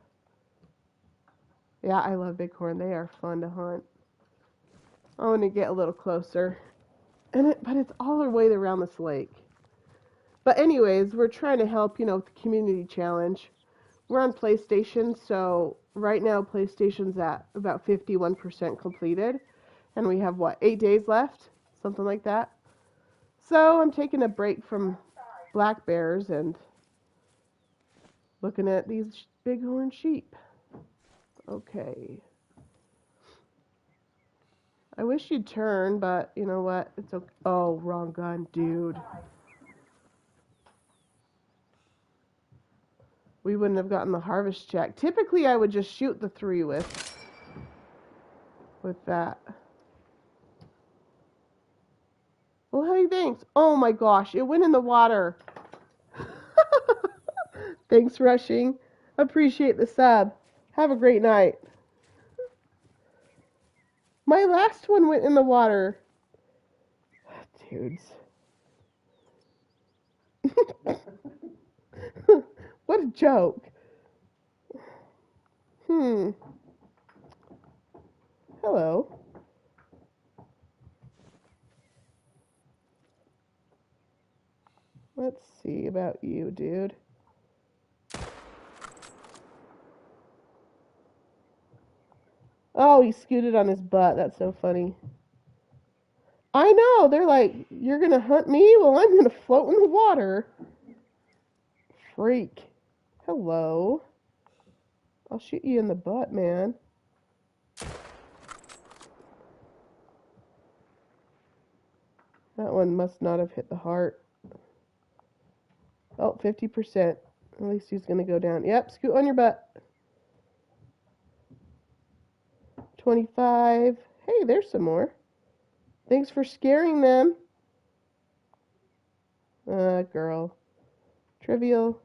Yeah, I love bighorn. They are fun to hunt. I want to get a little closer. But it's all the way around this lake. But anyways, we're trying to help, with the community challenge. We're on PlayStation, so right now PlayStation's at about 51% completed. And we have, 8 days left? Something like that. So I'm taking a break from black bears and looking at these bighorn sheep. Okay. I wish you'd turn, but you know what? It's okay. Oh, wrong gun, dude. We wouldn't have gotten the harvest check. Typically, I would just shoot the 3 with that. Well, hey, thanks. Oh my gosh, it went in the water. Thanks, Rushing. Appreciate the sub. Have a great night. My last one went in the water. Dudes. What a joke. Hello. Let's see about you, dude. Oh, he scooted on his butt. That's so funny. I know. They're like, you're going to hunt me? Well, I'm going to float in the water. Freak. Hello. I'll shoot you in the butt, man. That one must not have hit the heart. Oh, 50%. At least he's going to go down. Yep, scoot on your butt. 25. Hey, there's some more. Thanks for scaring them. Girl. Trivial.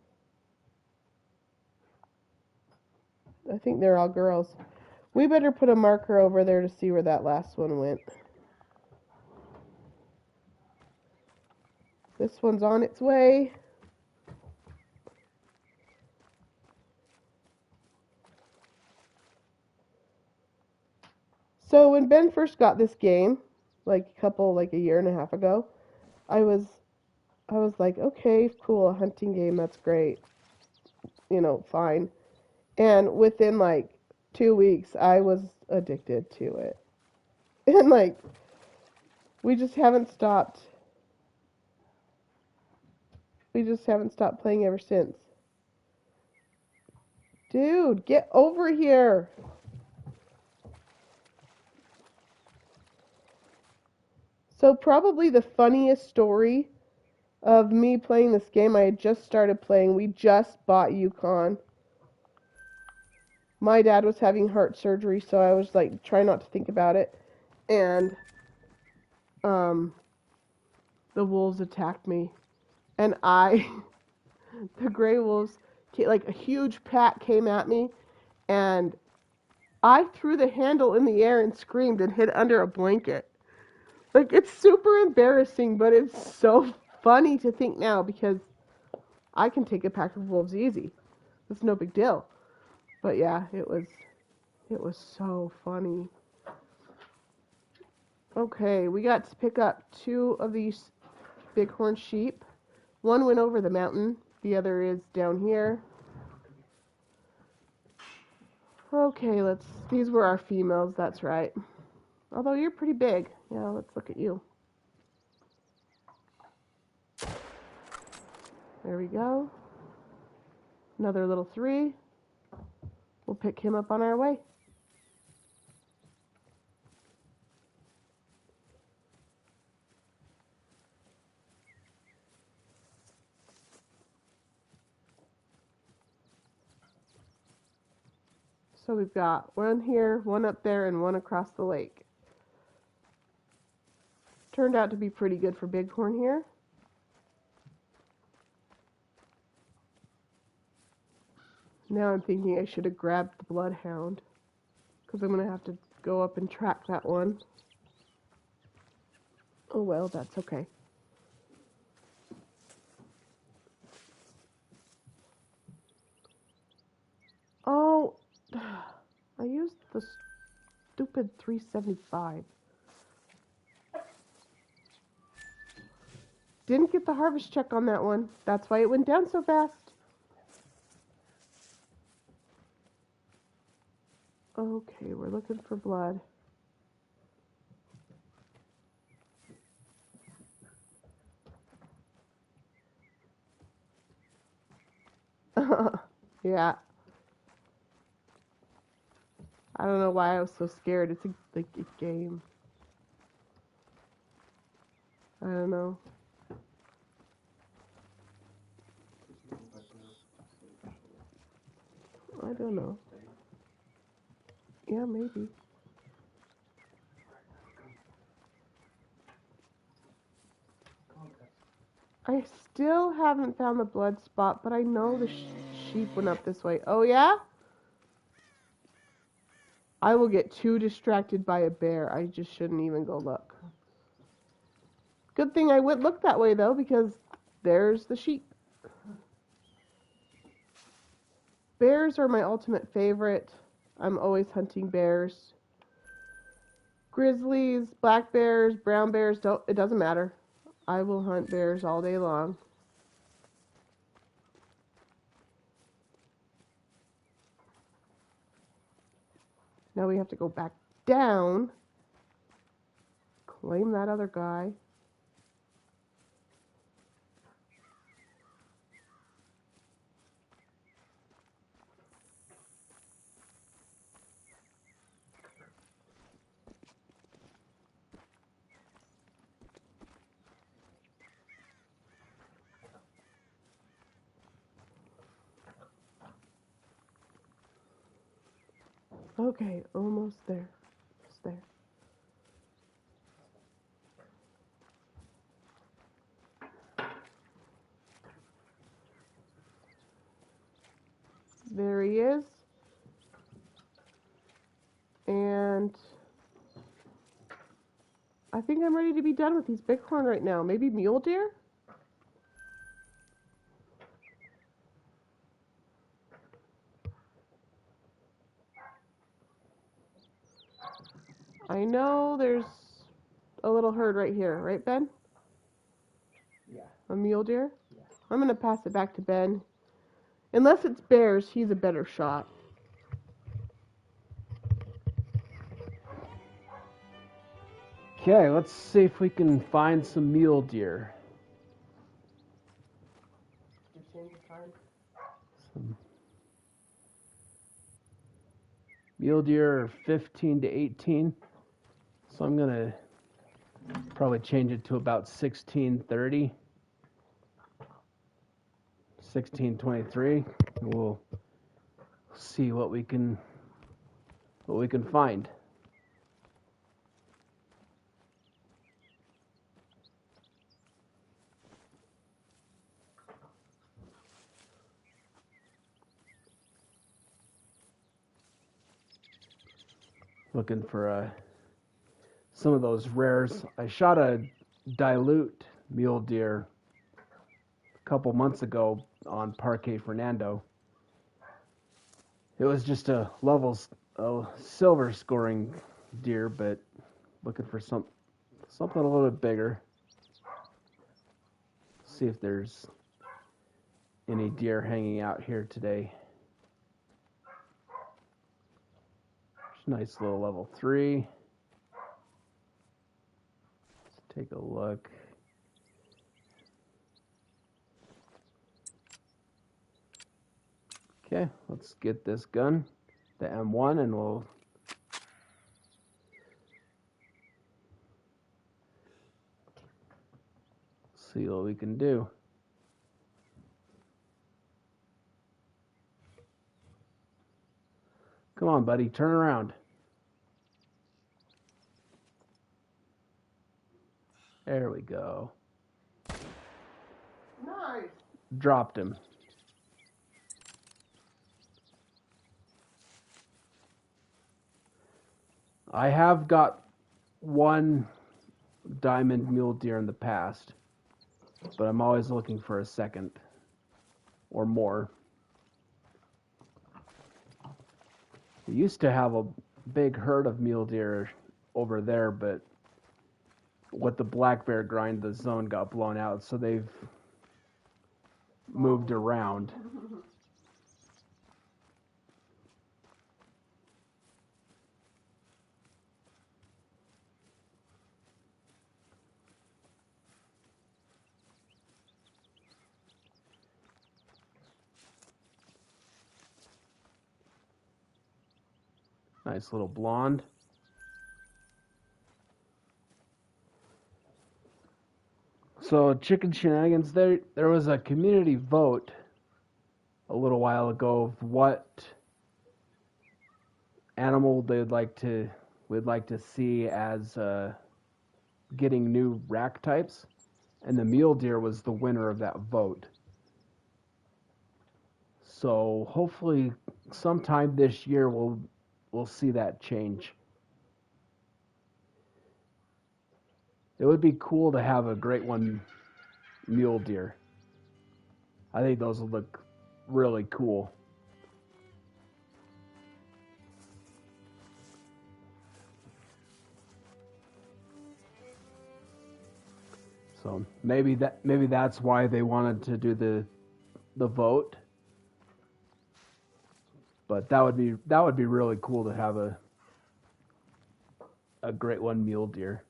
I think they're all girls. We better put a marker over there to see where that last one went. This one's on its way. So when Ben first got this game, like a year and a half ago, I was like, okay, cool, a hunting game, that's great. Fine. And within 2 weeks, I was addicted to it. And we just haven't stopped. We just haven't stopped playing ever since. Dude, get over here. So probably the funniest story of me playing this game, I had just started playing. We just bought Yukon. My dad was having heart surgery, so I was trying not to think about it. And the wolves attacked me. And the gray wolves, a huge pack came at me. And I threw the handle in the air and screamed and hid under a blanket. It's super embarrassing, but it's so funny to think now because I can take a pack of wolves easy. It's no big deal. But yeah, it was so funny. Okay, we got to pick up 2 of these bighorn sheep. One went over the mountain. The other is down here. Okay, these were our females, that's right. Although you're pretty big. Yeah, let's look at you. There we go. Another little 3. We'll pick him up on our way. So we've got one here, one up there, and one across the lake. Turned out to be pretty good for bighorn here. Now I'm thinking I should have grabbed the bloodhound, because I'm going to have to go up and track that one. Oh well, that's okay. Oh, I used the stupid 375. Didn't get the harvest check on that one. That's why it went down so fast. Okay, we're looking for blood. Yeah. I don't know why I was so scared. It's like a game. I don't know. I don't know. Yeah, maybe. I still haven't found the blood spot, but I know the sheep went up this way. Oh, yeah? I will get too distracted by a bear. I just shouldn't even go look. Good thing I went look that way, though, because there's the sheep. Bears are my ultimate favorite. I'm always hunting bears. Grizzlies, black bears, brown bears, it doesn't matter. I will hunt bears all day long. Now we have to go back down, claim that other guy. Okay, almost there. Almost there. There he is. And I think I'm ready to be done with these bighorn right now. Maybe mule deer? I know there's a little herd right here, right, Ben? Yeah. A mule deer? Yeah. I'm going to pass it back to Ben. Unless it's bears, he's a better shot. Okay, let's see if we can find some mule deer. Some mule deer are 15 to 18. So I'm going to probably change it to about 16:30. 16:23. We'll see what we can find. Looking for some of those rares. I shot a dilute mule deer a couple months ago on Parque Fernando. It was just a silver scoring deer, but looking for something a little bit bigger. See if there's any deer hanging out here today. Nice little level 3. Let's take a look. Okay, let's get this gun, the M1, and we'll see what we can do. Come on, buddy, turn around. There we go. Nice. Dropped him. I have got one diamond mule deer in the past, but I'm always looking for a second or more. We used to have a big herd of mule deer over there, but with the black bear grind, the zone got blown out, so they've moved around. Nice little blonde. So chicken shenanigans, there was a community vote a little while ago of what animal we'd like to see as getting new rack types, and the mule deer was the winner of that vote. So hopefully sometime this year we'll see that change. It would be cool to have a great one mule deer. I think those would look really cool. So maybe that's why they wanted to do the vote. But that would be really cool to have a great one mule deer.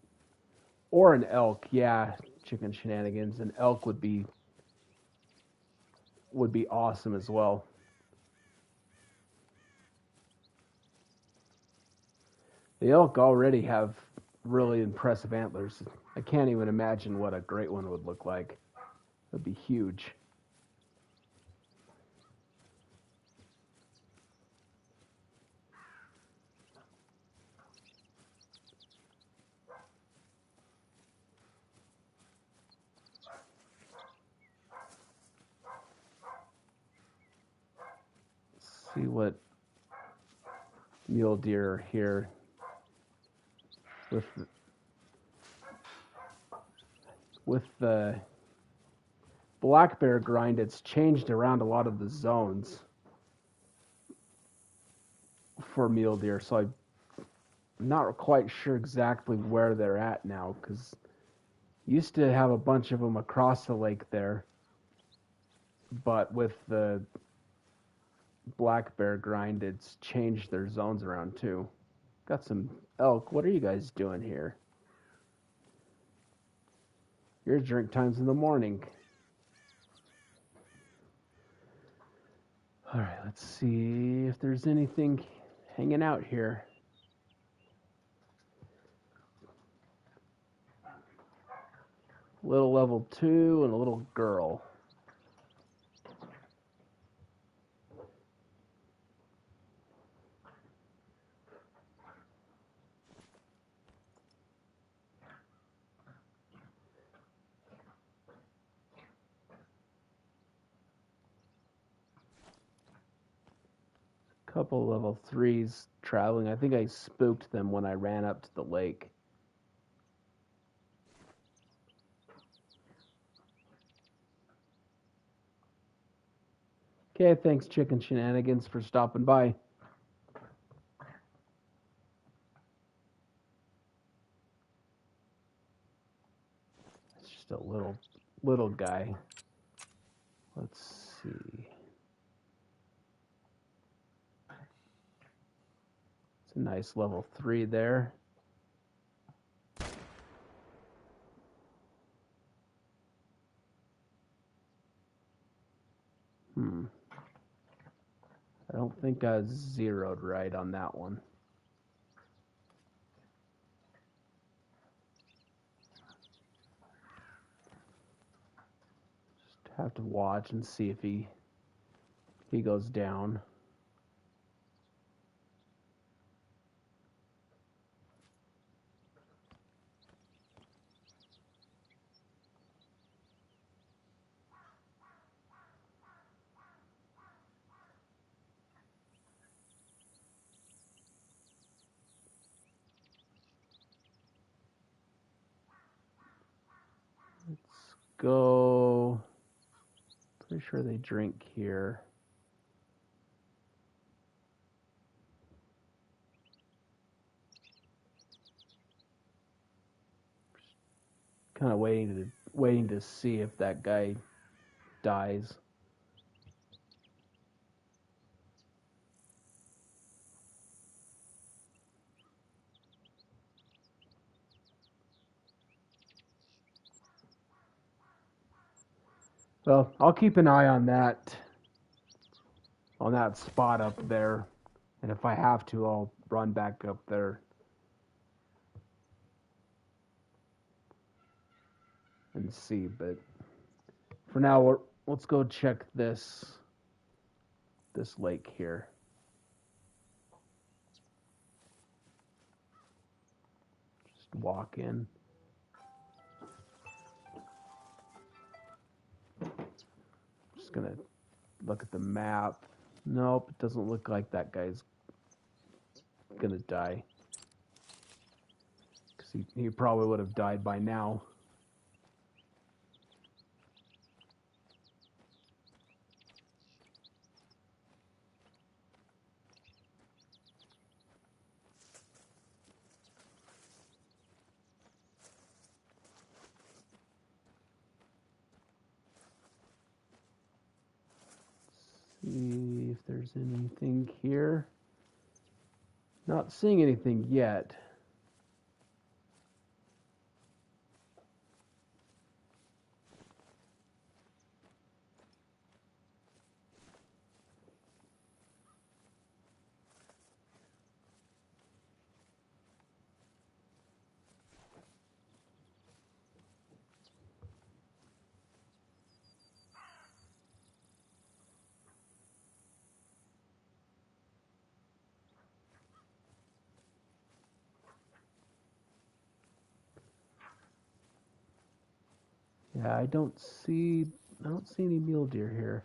Or an elk, yeah, chicken shenanigans. An elk would be awesome as well. The elk already have really impressive antlers. I can't even imagine what a great one would look like. It'd be huge. See what mule deer are here with the black bear grind. It's changed around a lot of the zones for mule deer, so I'm not quite sure exactly where they're at now, because used to have a bunch of them across the lake there, but with the black bear grind, it's changed their zones around too. Got some elk. What are you guys doing here? Your drink time's in the morning. All right, let's see if there's anything hanging out here. Little level 2 and a little girl. Couple level 3s traveling. I think I spooked them when I ran up to the lake. Okay, thanks Chicken Shenanigans for stopping by. It's just a little guy. Let's see. It's a nice level 3 there. I don't think I zeroed right on that one. Just have to watch and see if he goes down. go. Pretty sure they drink here. Kind of waiting to see if that guy dies. Well, I'll keep an eye on that spot up there, and if I have to, I'll run back up there and see. But for now, let's go check this lake here. Just walk in. Just gonna look at the map. Nope, it doesn't look like that guy's gonna die. Because he probably would have died by now. See if there's anything here. Not seeing anything yet. Yeah, I don't see any mule deer here.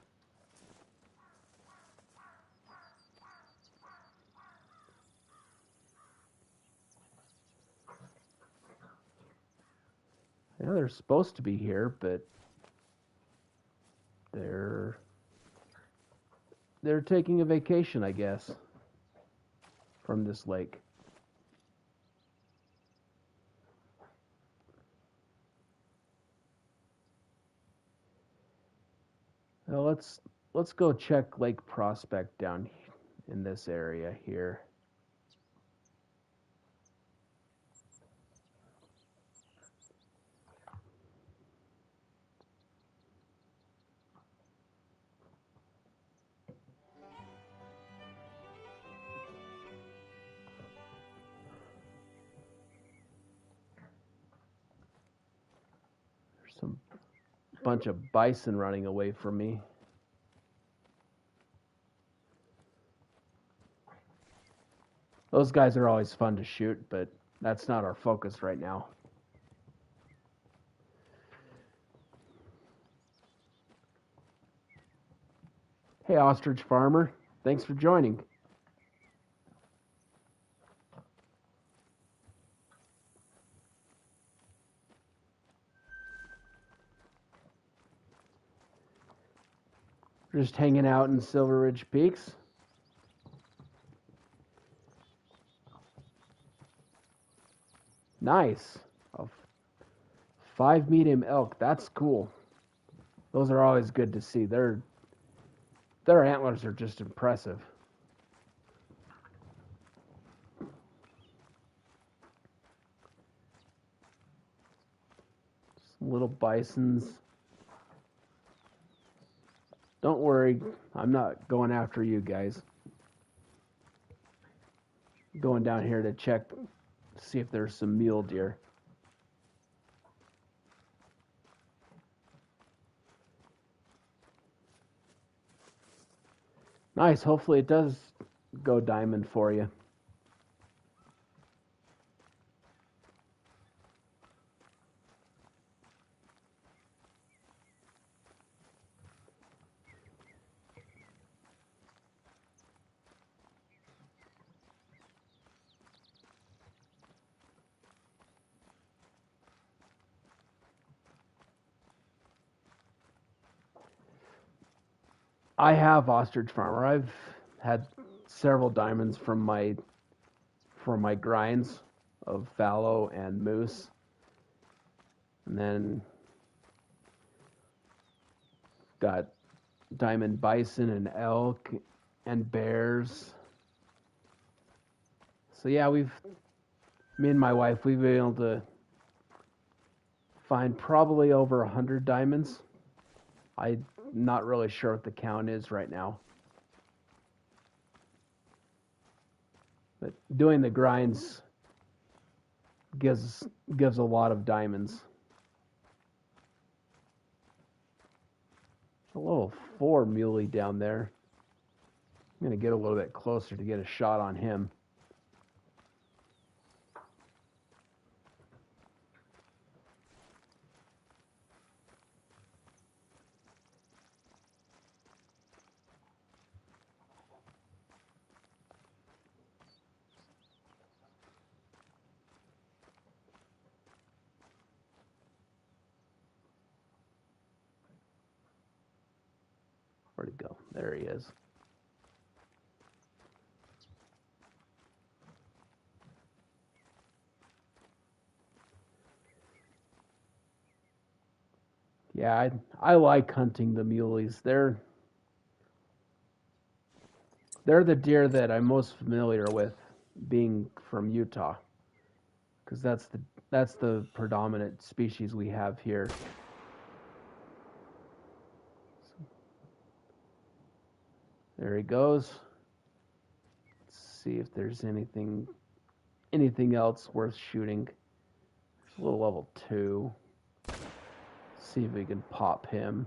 Yeah, they're supposed to be here, but they're taking a vacation, I guess, from this lake. Well, let's go check Lake Prospect down in this area here. There's some bunch of bison running away from me. Those guys are always fun to shoot, but that's not our focus right now. Hey, Ostrich Farmer. Thanks for joining. Just hanging out in Silver Ridge Peaks. Nice. 5 medium elk. That's cool. Those are always good to see. Their antlers are just impressive. Some little bisons. Don't worry, I'm not going after you guys. I'm going down here to check, see if there's some mule deer. Nice, hopefully it does go diamond for you. I have ostrich farmer. I've had several diamonds from my grinds of fallow and moose, and then got diamond bison and elk and bears. So yeah, me and my wife, we've been able to find probably over 100 diamonds. I'm not really sure what the count is right now. But doing the grinds gives a lot of diamonds. A level 4 muley down there. I'm going to get a little bit closer to get a shot on him. Where'd he go? There he is. Yeah, I like hunting the muleys. They're the deer that I'm most familiar with, being from Utah, because that's the predominant species we have here. There he goes. Let's see if there's anything else worth shooting. There's a little level 2. See if we can pop him.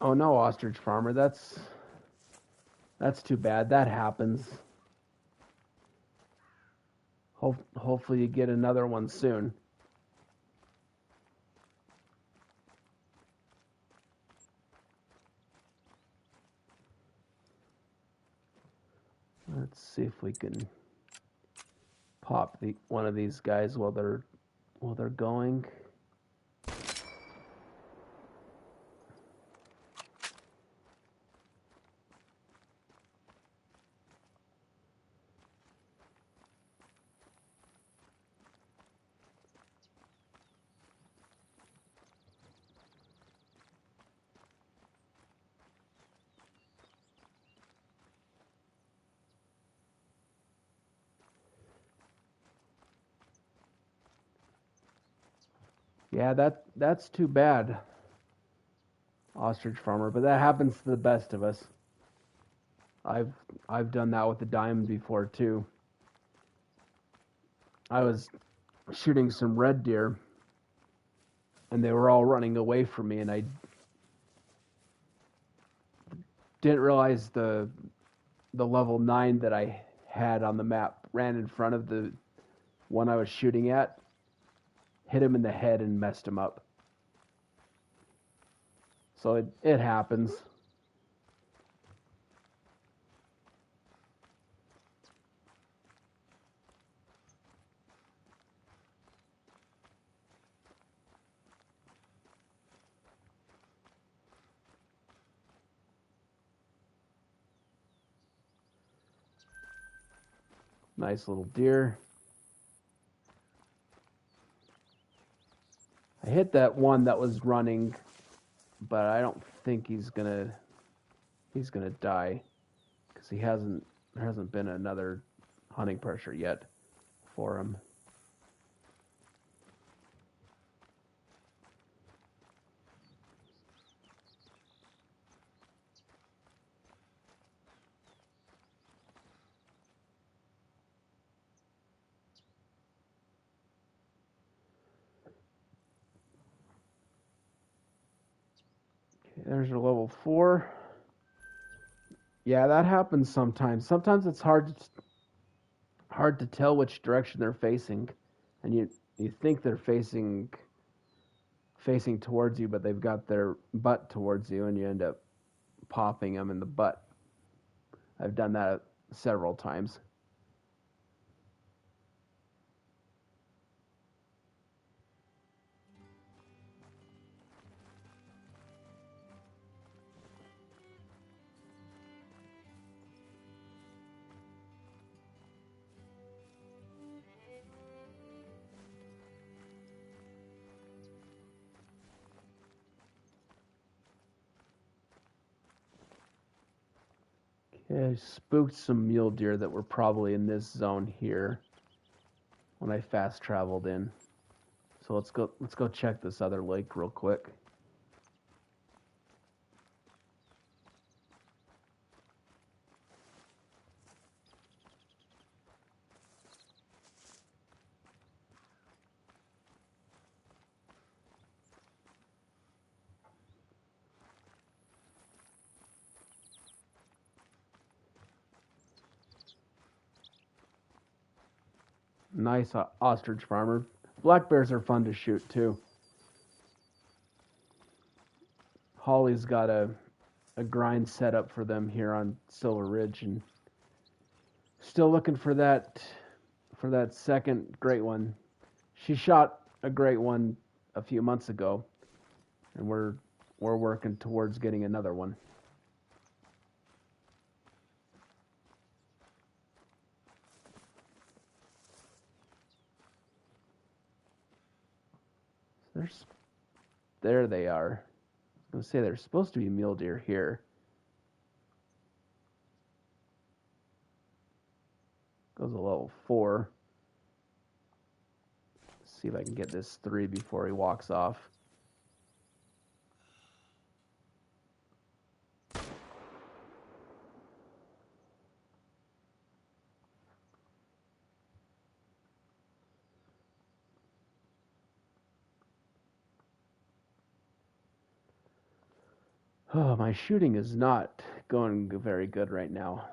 Oh no, ostrich farmer, that's too bad. That happens. Hopefully you get another one soon. Let's see if we can pop one of these guys while they're going. Yeah, that's too bad, ostrich farmer, but that happens to the best of us. I've done that with the diamond before too. I was shooting some red deer and they were all running away from me, and I didn't realize the level 9 that I had on the map ran in front of the one I was shooting at, hit him in the head and messed him up. So it happens. Nice little deer. I hit that one that was running, but I don't think he's gonna die, because there hasn't been another hunting pressure yet for him. There's your level 4. Yeah, that happens sometimes. Sometimes it's hard to tell which direction they're facing, and you think they're facing facing towards you, but they've got their butt towards you, and you end up popping them in the butt. I've done that several times. Okay, I spooked some mule deer that were probably in this zone here when I fast traveled in. So let's go check this other lake real quick. Nice ostrich farmer. Black bears are fun to shoot too. Holly's got a grind set up for them here on Silver Ridge, and still looking for that second great one. She shot a great one a few months ago, and we're working towards getting another one. There they are. I was going to say there's supposed to be mule deer here. Goes a level 4. Let's see if I can get this 3 before he walks off. Oh, my shooting is not going very good right now.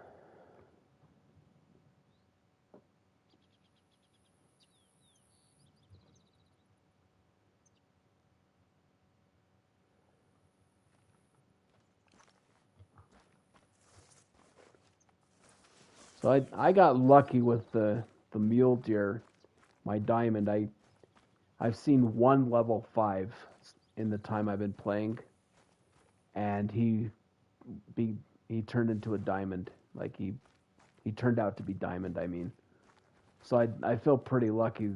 So I got lucky with the mule deer, my diamond. I've seen one level 5 in the time I've been playing, and he turned into a diamond. Like he turned out to be diamond, I mean. So I feel pretty lucky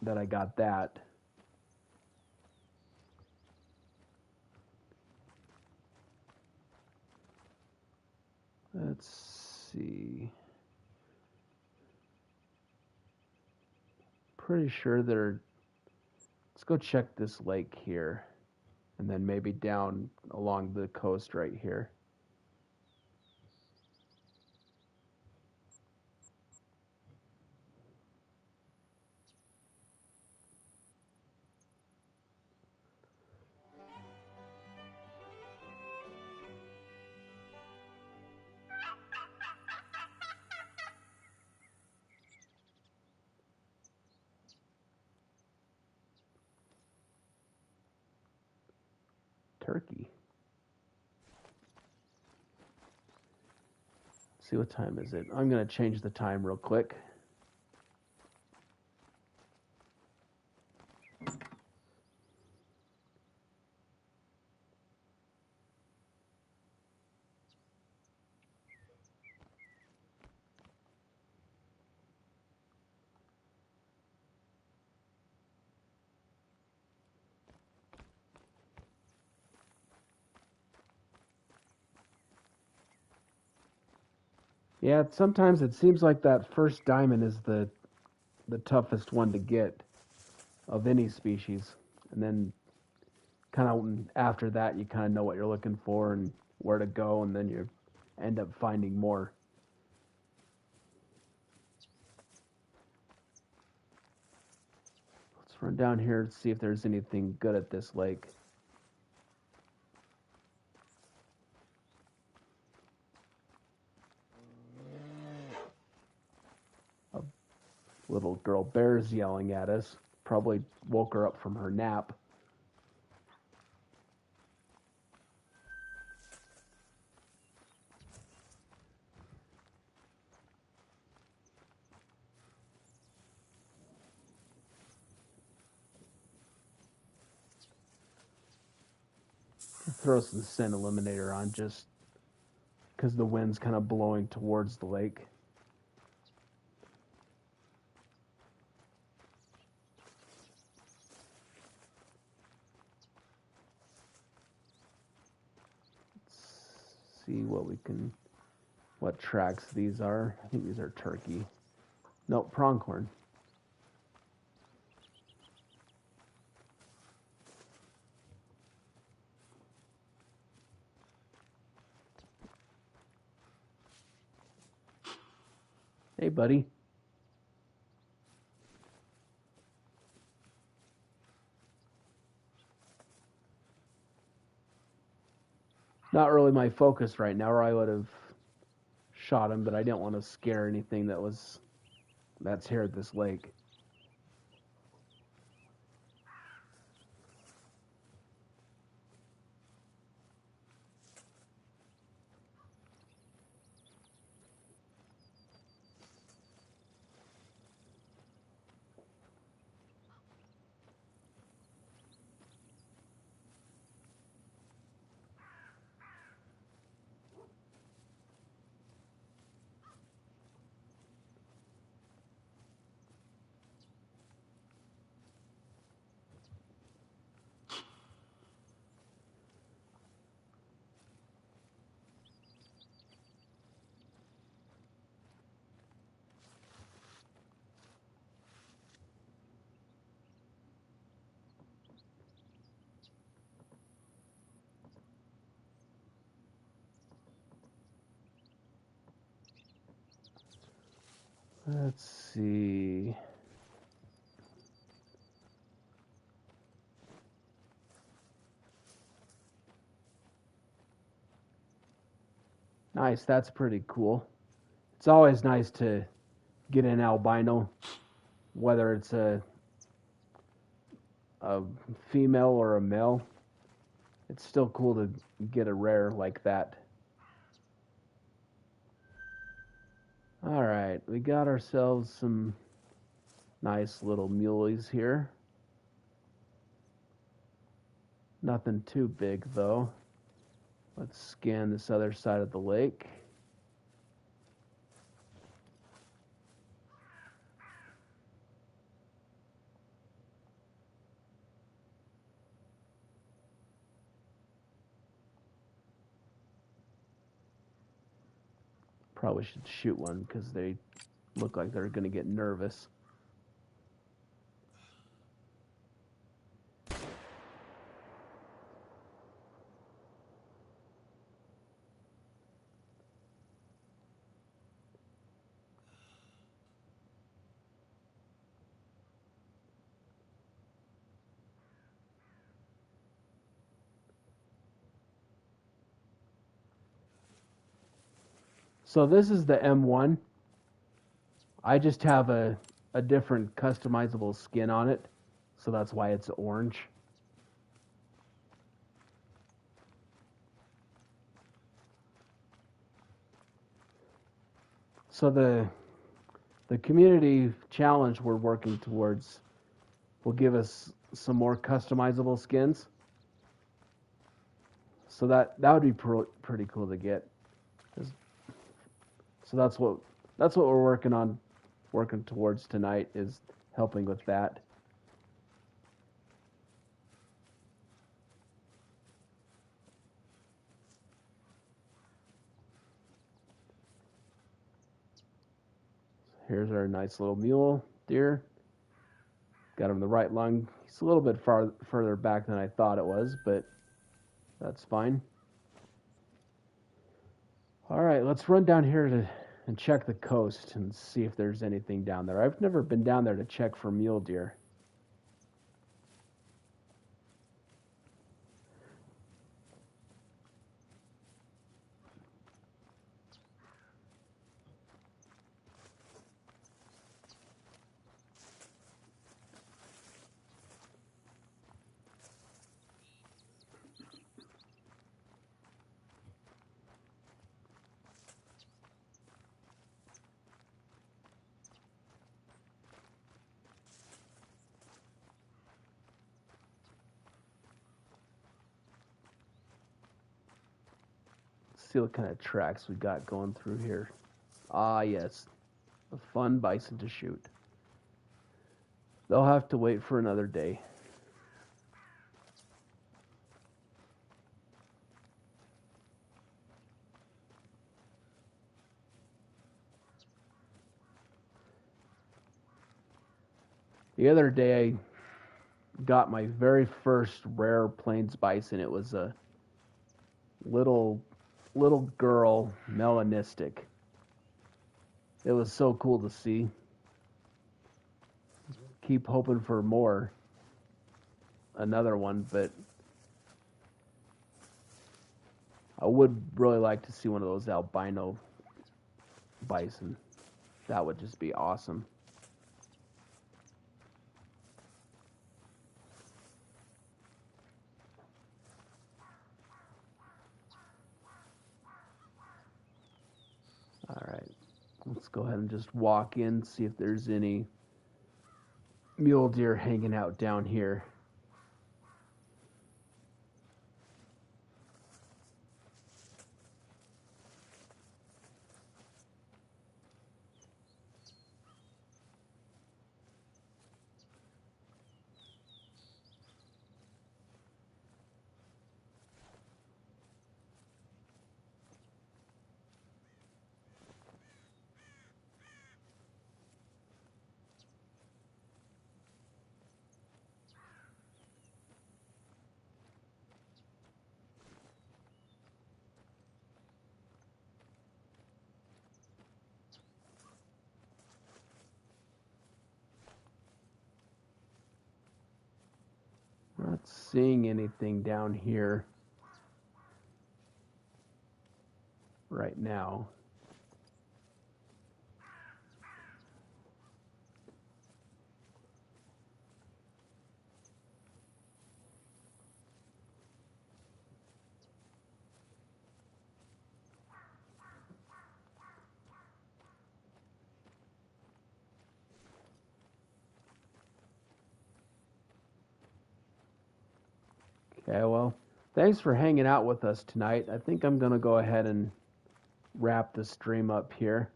that I got that. Let's see. Pretty sure they're... Let's go check this lake here, and then maybe down along the coast right here. Turkey. Let's see, what time is it? I'm going to change the time real quick. Yeah, sometimes it seems like that first diamond is the toughest one to get of any species. And then kind of after that, you kind of know what you're looking for and where to go, and then you end up finding more. Let's run down here and see if there's anything good at this lake. A little girl bear's yelling at us. Probably woke her up from her nap. throw some scent eliminator on just because the wind's kind of blowing towards the lake. Let's see what tracks these are. I think these are turkey. Nope, pronghorn. Hey, buddy. Not really my focus right now, or I would have shot him, but I didn't want to scare anything that's here at this lake. Let's see. Nice, that's pretty cool. It's always nice to get an albino, whether it's a female or a male. It's still cool to get a rare like that. All right, we got ourselves some nice little muleys here. Nothing too big though. Let's scan this other side of the lake. Probably should shoot one because they look like they're going to get nervous. So this is the M1. I just have a different customizable skin on it, so that's why it's orange. So the community challenge we're working towards will give us some more customizable skins. So that would be pretty cool to get. So that's what we're working towards tonight, is helping with that. Here's our nice little mule deer. Got him the right lung. He's a little bit further back than I thought it was, but that's fine. All right, let's run down here and check the coast and see if there's anything down there. I've never been down there to check for mule deer. see what kind of tracks we got going through here. Ah, yes. A fun bison to shoot. They'll have to wait for another day. The other day I got my very first rare plains bison. It was a little girl, melanistic. It was so cool to see. Keep hoping for more. Another one, but I would really like to see one of those albino bison. That would just be awesome. All right, let's go ahead and just walk in, see if there's any mule deer hanging out down here. Not seeing anything down here right now. Okay, well, thanks for hanging out with us tonight. I think I'm going to go ahead and wrap the stream up here.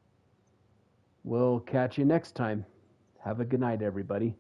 We'll catch you next time. Have a good night, everybody.